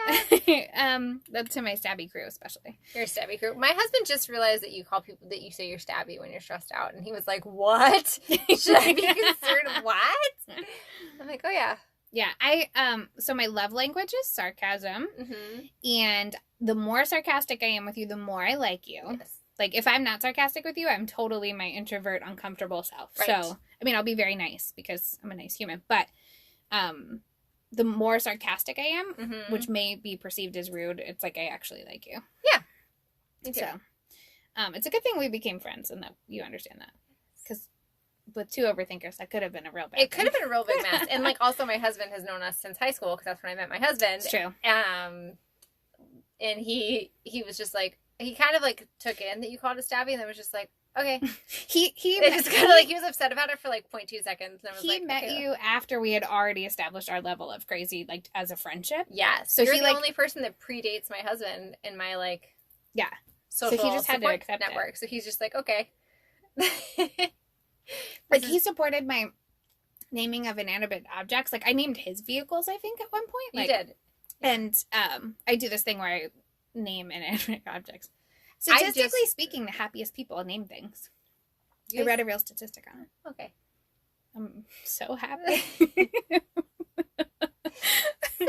Speaker 1: out.
Speaker 2: That's to my stabby crew especially.
Speaker 1: Your stabby crew. My husband just realized that you call people that you say you're stabby when you're stressed out, and he was like, "What? Should I be concerned? What?" I'm like, "Oh yeah,
Speaker 2: yeah." So my love language is sarcasm, and the more sarcastic I am with you, the more I like you. Yes. Like if I'm not sarcastic with you, I'm totally my introvert, uncomfortable self. Right. So I mean, I'll be very nice because I'm a nice human, but the more sarcastic I am, which may be perceived as rude, it's like I actually like you.
Speaker 1: Yeah. Me too.
Speaker 2: So, it's a good thing we became friends and that you understand that. Because with 2 overthinkers, that could have been a real bad thing.
Speaker 1: It could have been a real big mess. And like also my husband has known us since high school, because that's when I met my husband.
Speaker 2: It's true.
Speaker 1: And he was just like, he kind of like took in that you called it stabby, and then was just like, okay. He just kind of like, he was upset about it for like 0.2 seconds. And I was
Speaker 2: he met you after we had already established our level of crazy, like as a friendship.
Speaker 1: Yes. So you're the only person that predates my husband in my like social
Speaker 2: so he just had to accept
Speaker 1: network.
Speaker 2: It.
Speaker 1: So he's just like, okay.
Speaker 2: Like he supported my naming of inanimate objects. Like I named his vehicles, I think, at one point.
Speaker 1: Like, you did.
Speaker 2: And I do this thing where I name inanimate objects. Statistically speaking, the happiest people name things. I read a real statistic on it.
Speaker 1: Okay.
Speaker 2: I'm so happy.
Speaker 1: So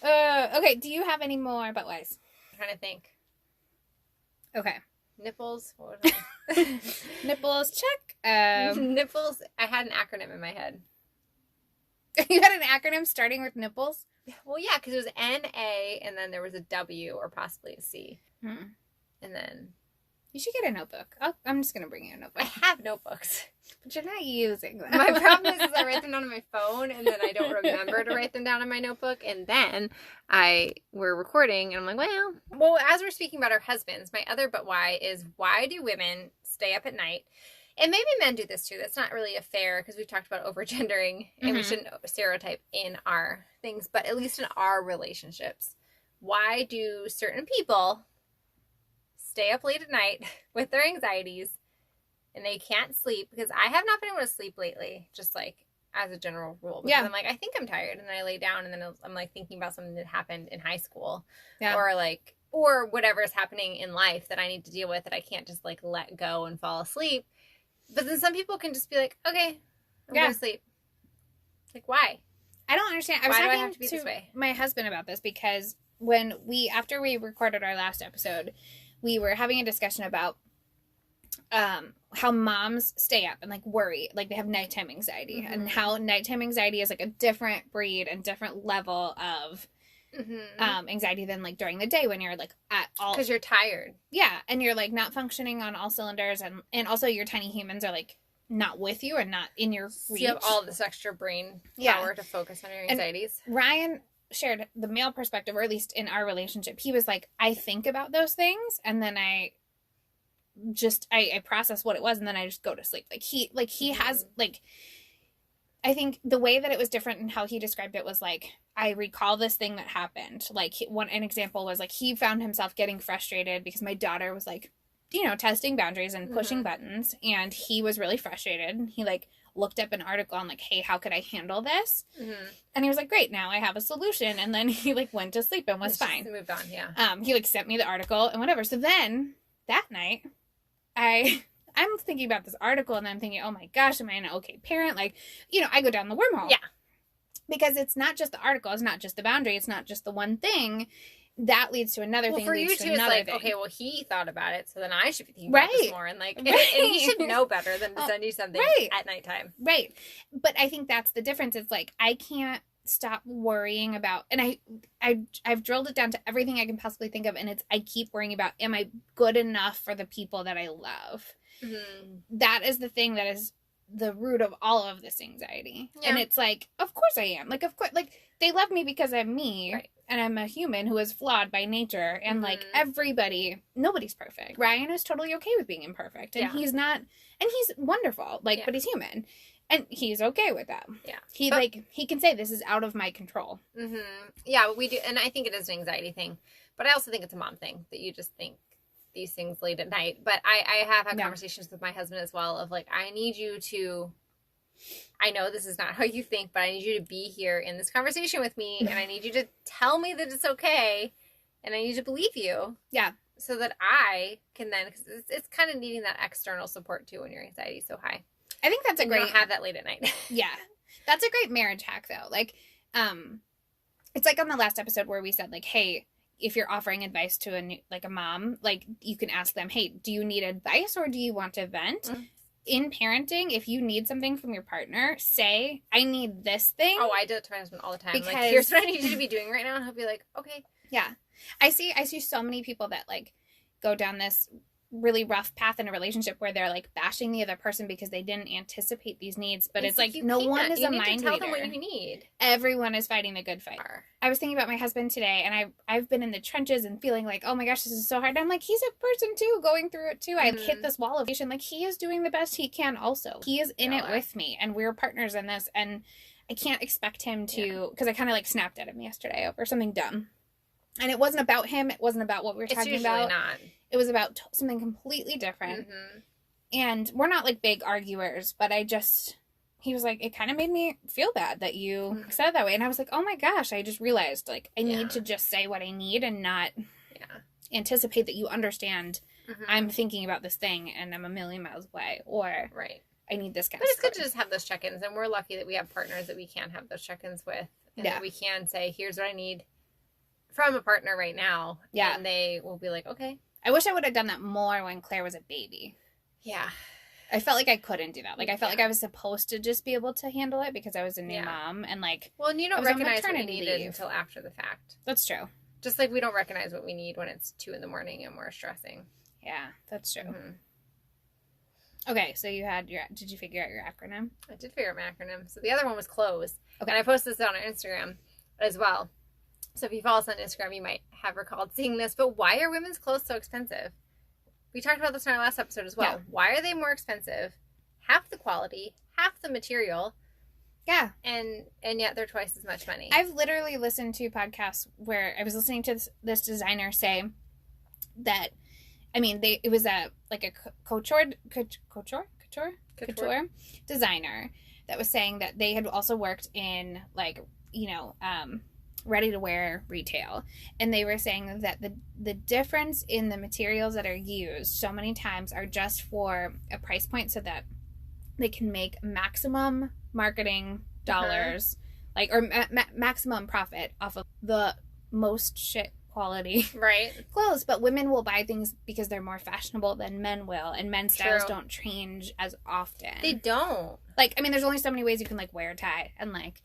Speaker 1: happy.
Speaker 2: Okay, do you have any more butt wise?
Speaker 1: I'm trying to think.
Speaker 2: Okay.
Speaker 1: Nipples. What was it?
Speaker 2: Nipples, check.
Speaker 1: Nipples. I had an acronym in my head.
Speaker 2: You had an acronym starting with nipples?
Speaker 1: Well, yeah, because it was N-A, and then there was a W or possibly a C. And then...
Speaker 2: You should get a notebook. I'm just going to bring you a notebook.
Speaker 1: I have notebooks.
Speaker 2: But you're not using them.
Speaker 1: My problem is I write them down on my phone, and then I don't remember to write them down in my notebook. And then we're recording, and I'm like, well, as we're speaking about our husbands, my other but why is, why do women stay up at night? And maybe men do this too. That's not really a fair, because we've talked about over-gendering, and we shouldn't stereotype in our things, but at least in our relationships. Why do certain people stay up late at night with their anxieties and they can't sleep? Because I have not been able to sleep lately, just like as a general rule. Because I'm like, I think I'm tired, and then I lay down, and then I'm like thinking about something that happened in high school, or whatever is happening in life that I need to deal with that I can't just like let go and fall asleep. But then some people can just be like, okay, I'm going to sleep. Like, why?
Speaker 2: I don't understand. I was talking to my husband about this because after we recorded our last episode, we were having a discussion about how moms stay up and like worry, like they have nighttime anxiety, and how nighttime anxiety is like a different breed and different level of anxiety than like during the day when you're like at all,
Speaker 1: because you're tired.
Speaker 2: Yeah, and you're like not functioning on all cylinders, and also your tiny humans are like not with you and not in your reach. So
Speaker 1: you have all this extra brain power to focus on your anxieties.
Speaker 2: And Ryan shared the male perspective, or at least in our relationship, he was like, I think about those things and then I process what it was and then I just go to sleep. Like he has like, I think the way that it was different and how he described it was like, I recall this thing that happened. Like an example was like, he found himself getting frustrated because my daughter was like, you know, testing boundaries and pushing buttons, and he was really frustrated. He like looked up an article on like, hey, how could I handle this? And he was like, great, now I have a solution. And then he like went to sleep and was fine.
Speaker 1: Moved on. Yeah.
Speaker 2: He like sent me the article and whatever. So then that night I'm thinking about this article and I'm thinking, oh my gosh, am I an okay parent? Like, you know, I go down the wormhole.
Speaker 1: Yeah.
Speaker 2: Because it's not just the article, it's not just the boundary, it's not just the one thing. That leads to another thing.
Speaker 1: For you too, it's like, okay, well, he thought about it, so then I should be thinking about this more. And like, and he should know better than to send you something at nighttime.
Speaker 2: Right. But I think that's the difference. It's like, I can't stop worrying about, and I've drilled it down to everything I can possibly think of, and it's, I keep worrying about, am I good enough for the people that I love? That is the thing that is the root of all of this anxiety. And it's like, of course I am. Like, of course, like, they love me because I'm me. Right. And I'm a human who is flawed by nature. And like nobody's perfect. Ryan is totally okay with being imperfect. And he's not, and he's wonderful. Like, but he's human. And he's okay with that. Yeah. He can say, this is out of my control.
Speaker 1: Yeah, but we do. And I think it is an anxiety thing. But I also think it's a mom thing that you just think these things late at night. But I have had conversations with my husband as well of like, I need you to, I know this is not how you think, but I need you to be here in this conversation with me, and I need you to tell me that it's okay, and I need to believe you. Yeah. So that I can then, because it's kind of needing that external support too when your anxiety is so high.
Speaker 2: I think that's a great,
Speaker 1: you don't have that late at night.
Speaker 2: Yeah. That's a great marriage hack though. Like, it's like on the last episode where we said like, hey, if you're offering advice to a mom, like you can ask them, hey, do you need advice or do you want to vent? In parenting, if you need something from your partner, say, I need this thing.
Speaker 1: Oh, I do it to my husband all the time. Because, like, here's what I need you to be doing right now. And he'll be like, okay.
Speaker 2: Yeah. I see so many people that, like, go down this really rough path in a relationship where they're, like, bashing the other person because they didn't anticipate these needs. But it's like, no one is a mind reader. You need to tell them what you need. Everyone is fighting the good fight. I was thinking about my husband today, and I've been in the trenches and feeling like, oh my gosh, this is so hard. And I'm like, he's a person too, going through it too. I hit this wall of like, he is doing the best he can also. He is in it with me, and we're partners in this, and I can't expect him to, because I kind of like snapped at him yesterday over something dumb. And it wasn't about him. It wasn't about what we were talking about. Not. It was about something completely different. And we're not like big arguers, but he was like, it kind of made me feel bad that you said it that way. And I was like, oh my gosh, I just realized like I need to just say what I need and not anticipate that you understand I'm thinking about this thing and I'm a million miles away, or I need this guy.
Speaker 1: But it's good to just have those check-ins, and we're lucky that we have partners that we can have those check-ins with, and that we can say, here's what I need from a partner right now. Yeah. And they will be like, okay.
Speaker 2: I wish I would have done that more when Claire was a baby. Yeah. I felt like I couldn't do that. Like, I felt like I was supposed to just be able to handle it because I was a new mom. And, like,
Speaker 1: well, and you don't recognize what you needed until after the fact.
Speaker 2: That's true.
Speaker 1: Just like we don't recognize what we need when it's 2 a.m. and we're stressing.
Speaker 2: Yeah, that's true. Okay, so did you figure out your acronym?
Speaker 1: I did figure out my acronym. So the other one was CLOSE. Okay. And I posted this on our Instagram as well. So if you follow us on Instagram, you might have recalled seeing this. But why are women's clothes so expensive? We talked about this in our last episode as well. Yeah. Why are they more expensive? Half the quality, half the material. Yeah. And yet they're twice as much money.
Speaker 2: I've literally listened to podcasts where I was listening to this designer say that, I mean, it was a couture designer that was saying that they had also worked in, like, you know, ready-to-wear retail, and they were saying that the difference in the materials that are used so many times are just for a price point so that they can make maximum marketing dollars, like, or maximum profit off of the most shit quality clothes, but women will buy things because they're more fashionable than men will, and men's styles don't change as often.
Speaker 1: They don't.
Speaker 2: Like, I mean, there's only so many ways you can, like, wear a tie and, like,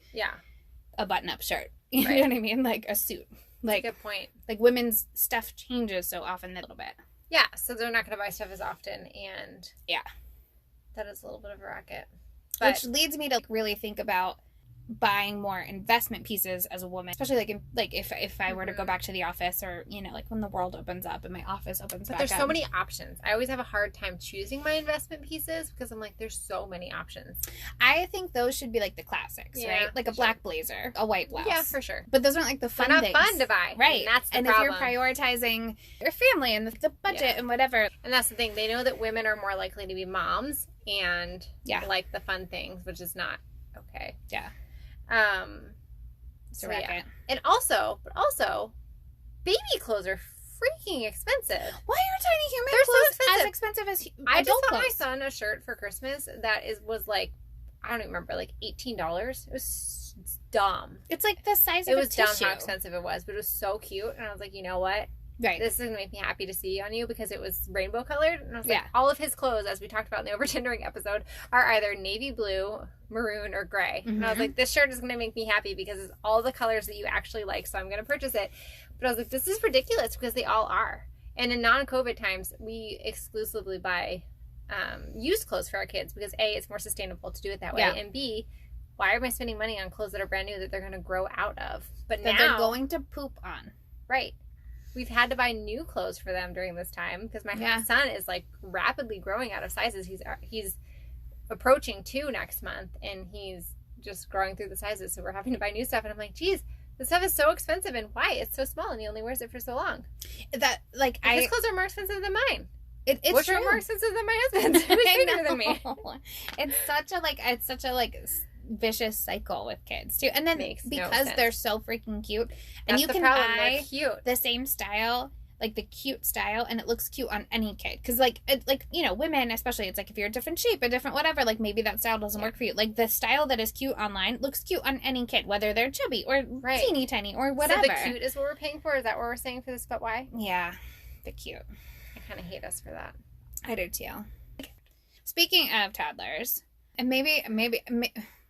Speaker 2: a button-up shirt. You know what I mean? Like, a suit. Like,
Speaker 1: that's a good point.
Speaker 2: Like, women's stuff changes so often a little bit.
Speaker 1: Yeah, so they're not going to buy stuff as often, and that is a little bit of a racket. But,
Speaker 2: which leads me to really think about buying more investment pieces as a woman, especially if I were to go back to the office, or, you know, like when the world opens up and my office opens back up.
Speaker 1: There's so many options. I always have a hard time choosing my investment pieces because I'm like, there's so many options.
Speaker 2: I think those should be like the classics, right? Like a black blazer, a white blouse.
Speaker 1: Yeah, for sure.
Speaker 2: But those aren't like the fun things.
Speaker 1: They're not fun to buy.
Speaker 2: Right.
Speaker 1: And that's the
Speaker 2: problem. If you're prioritizing your family and the budget and whatever.
Speaker 1: And that's the thing. They know that women are more likely to be moms and like the fun things, which is not okay.
Speaker 2: Yeah.
Speaker 1: So and also, baby clothes are freaking expensive.
Speaker 2: Why are tiny human
Speaker 1: They're
Speaker 2: clothes
Speaker 1: so expensive.
Speaker 2: as expensive as
Speaker 1: I
Speaker 2: adult
Speaker 1: just got
Speaker 2: clothes?
Speaker 1: my son a shirt for Christmas that was like, I don't even remember, like $18. It was dumb.
Speaker 2: It's like the size of
Speaker 1: it was
Speaker 2: a tissue.
Speaker 1: Dumb how expensive it was, but it was so cute, and I was like, you know what?
Speaker 2: Right.
Speaker 1: This is going to make me happy to see on you, because it was rainbow colored. And I was like, all of his clothes, as we talked about in the over-tendering episode, are either navy blue, maroon, or gray. And I was like, this shirt is going to make me happy because it's all the colors that you actually like, so I'm going to purchase it. But I was like, this is ridiculous, because they all are. And in non-COVID times, we exclusively buy used clothes for our kids because A, it's more sustainable to do it that way. And B, why am I spending money on clothes that are brand new that they're going to grow out of? But
Speaker 2: that
Speaker 1: now
Speaker 2: they're going to poop on.
Speaker 1: Right. We've had to buy new clothes for them during this time because my son is like rapidly growing out of sizes. He's approaching 2 next month, and he's just growing through the sizes. So we're having to buy new stuff, and I'm like, geez, this stuff is so expensive, and why? It's so small, and he only wears it for so long.
Speaker 2: That like
Speaker 1: his clothes are more expensive than mine.
Speaker 2: It's
Speaker 1: which
Speaker 2: true.
Speaker 1: are more expensive than my husband's. Who's bigger than me?
Speaker 2: It's such a vicious cycle with kids too, and then because they're so freaking cute, and you can buy the same style, like the cute style, and it looks cute on any kid, because you know, women especially, it's like if you're a different shape, a different whatever, like maybe that style doesn't work for you. Like the style that is cute online looks cute on any kid, whether they're chubby or teeny tiny or whatever.
Speaker 1: So the cute is what we're paying for? Is that what we're saying for this? But why?
Speaker 2: Yeah, the cute.
Speaker 1: I kind of hate us for that.
Speaker 2: I do too. Speaking of toddlers, and maybe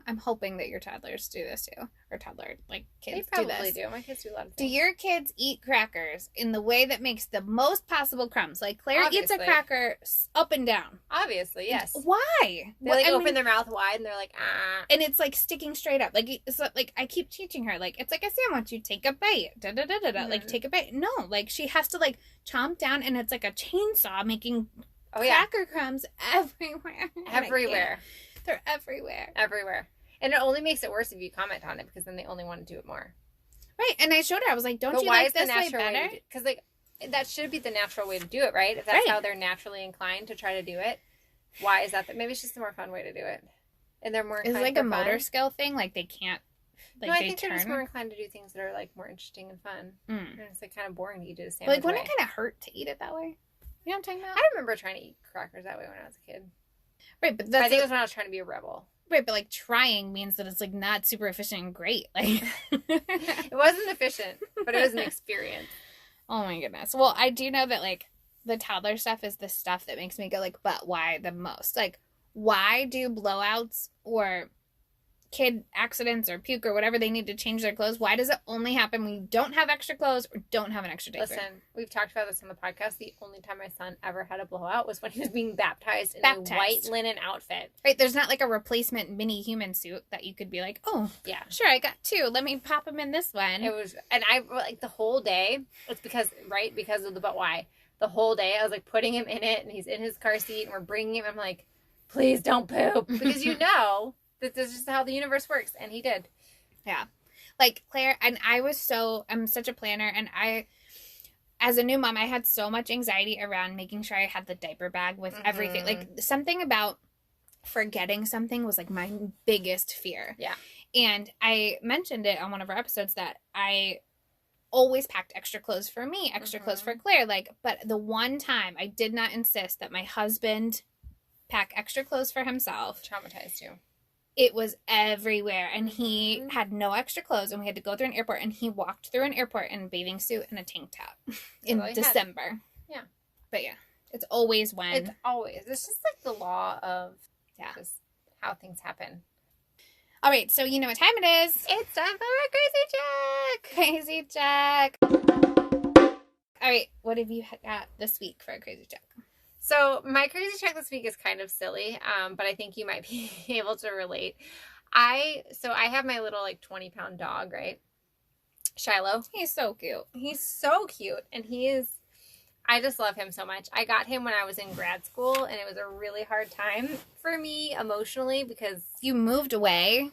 Speaker 2: I'm hoping that your toddlers do this too, or toddler kids
Speaker 1: they probably
Speaker 2: do this.
Speaker 1: do. My kids do a lot of things.
Speaker 2: Do your kids eat crackers in the way that makes the most possible crumbs? Like Claire eats a cracker up and down.
Speaker 1: Obviously, yes.
Speaker 2: Why?
Speaker 1: They open their mouth wide and they're like, ah.
Speaker 2: And it's like sticking straight up. Like it's like I keep teaching her, like it's like a sandwich. You take a bite, like take a bite. No, like she has to like chomp down, and it's like a chainsaw making cracker crumbs everywhere.
Speaker 1: Everywhere.
Speaker 2: They're everywhere.
Speaker 1: Everywhere. And it only makes it worse if you comment on it, because then they only want to do it more.
Speaker 2: Right. And I showed her, I was like, don't you like this way better?
Speaker 1: Because that should be the natural way to do it, right? If that's how they're naturally inclined to try to do it, why is that? Maybe it's just a more fun way to do it. And they're more inclined
Speaker 2: Is it like a motor skill thing? Like they can't,
Speaker 1: no, I think they're just more inclined to do things that are like more interesting and fun. And it's like kind of boring to eat it the same way.
Speaker 2: Like wouldn't it kind of hurt to eat it that way? You know what I'm talking about?
Speaker 1: I remember trying to eat crackers that way when I was a kid.
Speaker 2: Right, but
Speaker 1: I think it was when I was trying to be a rebel.
Speaker 2: Right, but like trying means that it's like not super efficient and great. Like
Speaker 1: it wasn't efficient, but it was an experience.
Speaker 2: Oh my goodness. Well, I do know that like the toddler stuff is the stuff that makes me go like, but why the most? Like, why do blowouts or kid accidents or puke or whatever they need to change their clothes? Why does it only happen when you don't have extra clothes or don't have an extra diaper?
Speaker 1: Listen, we've talked about this on the podcast. The only time my son ever had a blowout was when he was being baptized in a white linen outfit.
Speaker 2: Right, there's not like a replacement mini human suit that you could be like, oh, yeah, sure, I got 2. Let me pop him in this one.
Speaker 1: It was, and I like the whole day. It's because of the but why. The whole day I was like putting him in it, and he's in his car seat, and we're bringing him. I'm like, please don't poop, because you know. This is just how the universe works. And he did.
Speaker 2: Yeah. Like Claire, and I'm such a planner, and as a new mom, I had so much anxiety around making sure I had the diaper bag with everything. Like something about forgetting something was like my biggest fear.
Speaker 1: Yeah.
Speaker 2: And I mentioned it on one of our episodes that I always packed extra clothes for me, extra clothes for Claire. But the one time I did not insist that my husband pack extra clothes for himself.
Speaker 1: Traumatized you.
Speaker 2: It was everywhere, and he had no extra clothes, and we had to go through an airport, and he walked through an airport in a bathing suit and a tank top in December.
Speaker 1: Yeah.
Speaker 2: But yeah, it's always when.
Speaker 1: It's always. It's just like the law of just how things happen.
Speaker 2: All right, so you know what time it is.
Speaker 1: It's time for a
Speaker 2: Crazy check. All right, what have you got this week for a crazy check?
Speaker 1: So my crazy check this week is kind of silly, but I think you might be able to relate. I have my little 20-pound dog, right? Shiloh.
Speaker 2: He's so cute.
Speaker 1: He's so cute, and I just love him so much. I got him when I was in grad school, and it was a really hard time for me emotionally because...
Speaker 2: You moved away?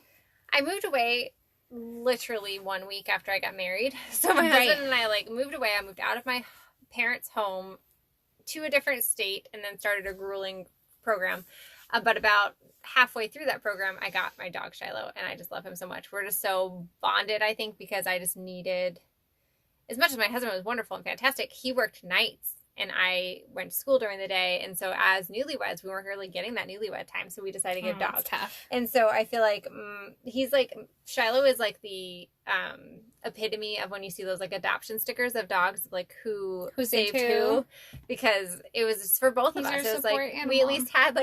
Speaker 1: I moved away literally 1 week after I got married. So my husband and I moved away. I moved out of my parents' home to a different state and then started a grueling program. But about halfway through that program, I got my dog Shiloh, and I just love him so much. We're just so bonded, I think, because I just needed, as much as my husband was wonderful and fantastic, he worked nights and I went to school during the day. And so as newlyweds, we weren't really getting that newlywed time. So we decided to get a dog.
Speaker 2: Tough.
Speaker 1: And so I feel like Shiloh is the epitome of when you see those adoption stickers of dogs, who saved who, because it was for both of us. It was we at least had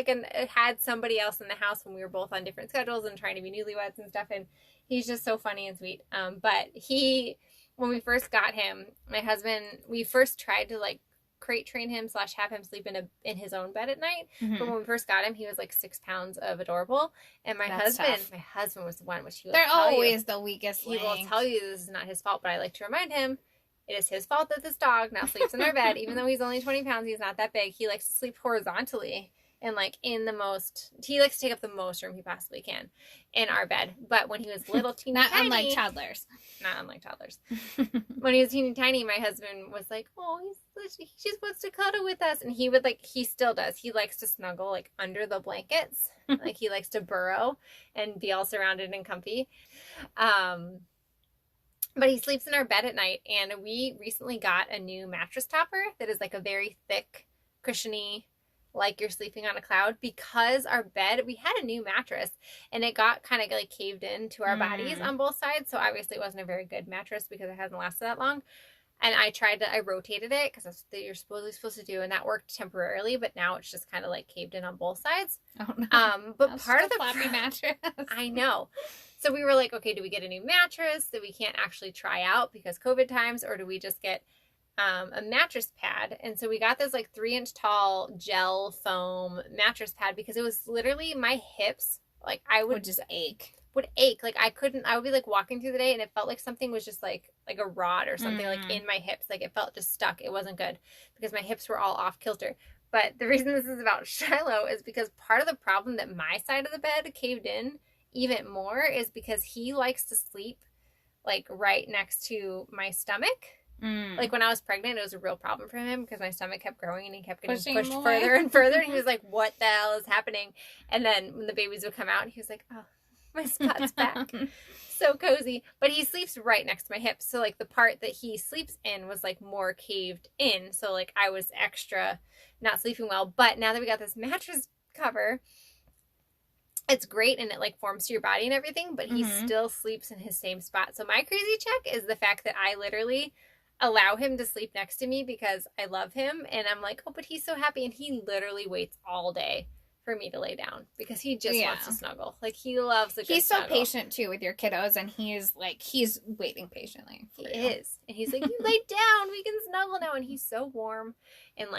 Speaker 1: had somebody else in the house when we were both on different schedules and trying to be newlyweds and stuff. And he's just so funny and sweet. But when we first got him, my husband, we first tried to crate train him / have him sleep in his own bed at night. Mm-hmm. But when we first got him, he was 6 pounds of adorable. And my husband was the one which he will
Speaker 2: They're
Speaker 1: tell
Speaker 2: always
Speaker 1: you,
Speaker 2: the weakest link.
Speaker 1: He will tell you this is not his fault, but I like to remind him it is his fault that this dog now sleeps in our bed. Even though he's only 20 pounds, he's not that big. He likes to sleep horizontally and he likes to take up the most room he possibly can in our bed. But when he was little teeny tiny,
Speaker 2: unlike toddlers.
Speaker 1: Not unlike toddlers. When he was teeny tiny, my husband was like, oh, he just wants to cuddle with us. And he would he still does. He likes to snuggle under the blankets. He likes to burrow and be all surrounded and comfy. But he sleeps in our bed at night. And we recently got a new mattress topper that is a very thick, cushiony, you're sleeping on a cloud, because our bed, we had a new mattress and it got kind of caved into our bodies on both sides. So obviously it wasn't a very good mattress because it hasn't lasted that long. And I rotated it because that's what you're supposed to do. And that worked temporarily, but now it's just kind of caved in on both sides.
Speaker 2: Oh, no.
Speaker 1: But that's part of the
Speaker 2: floppy mattress.
Speaker 1: I know. So we were okay, do we get a new mattress that we can't actually try out because COVID times, or do we just get a mattress pad? And so we got this 3-inch tall gel foam mattress pad because it was literally my hips I would
Speaker 2: just ache.
Speaker 1: I would be walking through the day and it felt like something was just like a rod or something in my hips. It felt just stuck. It wasn't good because my hips were all off kilter. But the reason this is about Shiloh is because part of the problem that my side of the bed caved in even more is because he likes to sleep right next to my stomach. When I was pregnant, it was a real problem for him because my stomach kept growing and he kept getting pushed further and further. And he was like, what the hell is happening? And then when the babies would come out, he was like, oh, my spot's back. So cozy. But he sleeps right next to my hips. So the part that he sleeps in was more caved in. So I was extra not sleeping well. But now that we got this mattress cover, it's great and it forms to your body and everything, but he still sleeps in his same spot. So my crazy check is the fact that I literally allow him to sleep next to me because I love him, and I'm oh, but he's so happy, and he literally waits all day for me to lay down because he just wants to snuggle. He loves a good
Speaker 2: He's so
Speaker 1: snuggle.
Speaker 2: patient too with your kiddos, and he's waiting patiently.
Speaker 1: He is. And he's you lay down, we can snuggle now, and he's so warm. And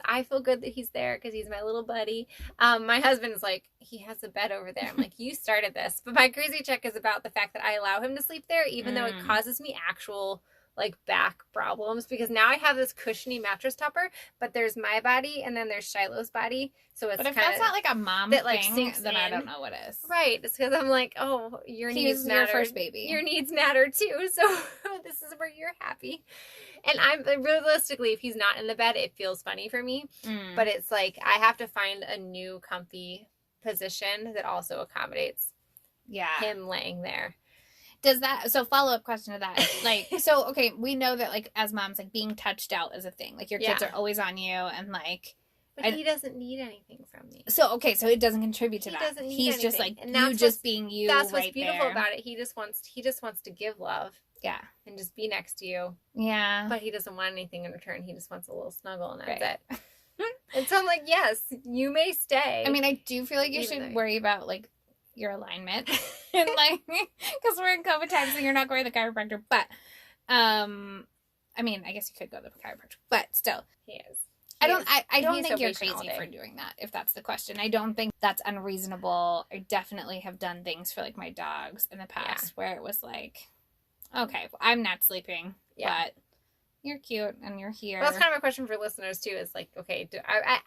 Speaker 1: I feel good that he's there because he's my little buddy. My husband's he has a bed over there. I'm you started this. But my crazy check is about the fact that I allow him to sleep there, even though it causes me actual back problems, because now I have this cushiony mattress topper, but there's my body and then there's Shiloh's body. So it's
Speaker 2: but if that's not a mom
Speaker 1: that
Speaker 2: thing, then I don't know what is.
Speaker 1: Right. It's because I'm oh, your needs matter.
Speaker 2: Your first baby.
Speaker 1: Your needs matter too. So this is where you're happy. And I'm realistically, if he's not in the bed, it feels funny for me. But it's I have to find a new comfy position that also accommodates him laying there.
Speaker 2: Does that, so follow-up question to that, so, okay, we know that, as moms, being touched out is a thing. Your kids are always on you, and,
Speaker 1: But he doesn't need anything from me.
Speaker 2: So, okay, so it doesn't contribute to that.
Speaker 1: He doesn't need
Speaker 2: He's
Speaker 1: anything.
Speaker 2: just like,
Speaker 1: and
Speaker 2: you just being you.
Speaker 1: That's what's
Speaker 2: right
Speaker 1: beautiful
Speaker 2: there.
Speaker 1: about it. He just wants to give love.
Speaker 2: Yeah.
Speaker 1: And just be next to you.
Speaker 2: Yeah.
Speaker 1: But he doesn't want anything in return. He just wants a little snuggle, and that's
Speaker 2: right.
Speaker 1: it. And so I'm like, yes, you may stay.
Speaker 2: I mean, I do feel like you should worry about, like, your alignment. And, like, because we're in COVID times and you're not going to the chiropractor. But, I mean, I guess you could go to the chiropractor. But still.
Speaker 1: He is.
Speaker 2: I don't think you're crazy for doing that, if that's the question. I don't think that's unreasonable. I definitely have done things for, like, my dogs in the past where it was like, okay, I'm not sleeping, but you're cute and you're here.
Speaker 1: Well, that's kind of a question for listeners too. Is like, okay,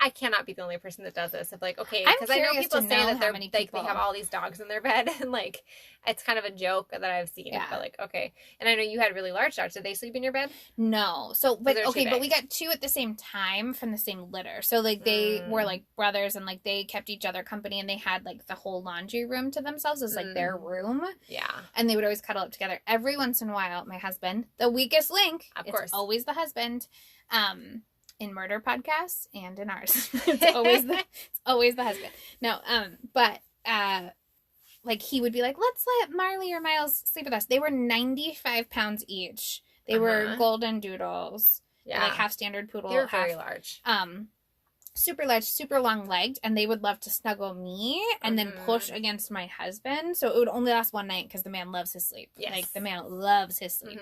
Speaker 1: I cannot be the only person that does this. Of like, okay, because I know people say that they have all these dogs in their bed, and like, it's kind of a joke that I've seen. Yeah. But like, okay, and I know you had really large dogs. Did they sleep in your bed?
Speaker 2: No. So, but okay, but we got 2 at the same time from the same litter. So like they were like brothers, and like they kept each other company, and they had like the whole laundry room to themselves as like their room.
Speaker 1: Yeah.
Speaker 2: And they would always cuddle up together. Every once in a while, my husband, the weakest link,
Speaker 1: of course,
Speaker 2: always the husband, in murder podcasts and in ours. It's always the husband. No, but like he would be like, let's let Marley or Miles sleep with us. They were 95 pounds each. They were golden doodles.
Speaker 1: Yeah.
Speaker 2: Like half standard poodle.
Speaker 1: They're very large.
Speaker 2: Super large, super long legged, and they would love to snuggle me and then push against my husband. So it would only last one night because the man loves his sleep. Yes. Like the man loves his sleep.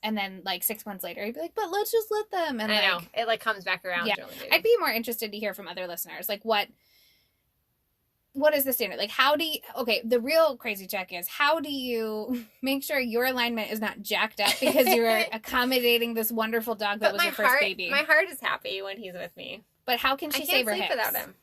Speaker 2: And then, like, 6 months later, he'd be like, but let's just let them. And
Speaker 1: I know. It, like, comes back around.
Speaker 2: Yeah. I'd be more interested to hear from other listeners. Like, what is the standard? Like, how do you... Okay, the real crazy check is, how do you make sure your alignment is not jacked up because you're accommodating this wonderful dog that was your first baby?
Speaker 1: My heart is happy when he's with me.
Speaker 2: But how can she save her hips?
Speaker 1: Without him.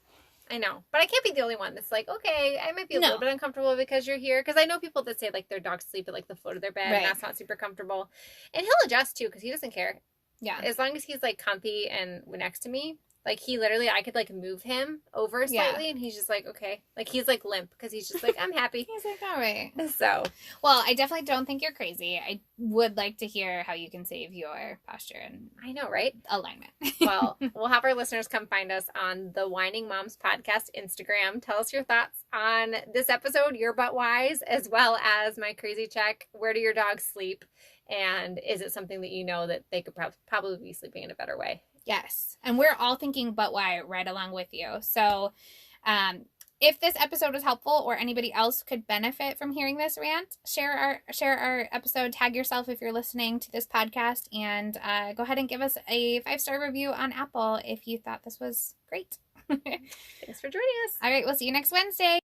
Speaker 1: I know. But I can't be the only one that's like, okay, I might be a little bit uncomfortable because you're here. Because I know people that say, like, their dogs sleep at, like, the foot of their bed. Right. And that's not super comfortable. And he'll adjust, too, because he doesn't care. Yeah. As long as he's, like, comfy and next to me. Like, he literally, I could, like, move him over slightly, and he's just like, okay. Like, he's, like, limp, because he's just like, I'm happy.
Speaker 2: He's like, all right.
Speaker 1: So.
Speaker 2: Well, I definitely don't think you're crazy. I would like to hear how you can save your posture and...
Speaker 1: I know, right?
Speaker 2: Alignment.
Speaker 1: Well, we'll have our listeners come find us on the Whining Moms Podcast Instagram. Tell us your thoughts on this episode, Your Butt Wise, as well as my crazy check. Where do your dogs sleep? And is it something that you know that they could probably be sleeping in a better way?
Speaker 2: Yes. And we're all thinking butt why right along with you. So if this episode was helpful or anybody else could benefit from hearing this rant, share our episode, tag yourself if you're listening to this podcast, and go ahead and give us a 5-star review on Apple if you thought this was great.
Speaker 1: Thanks for joining us.
Speaker 2: All right. We'll see you next Wednesday.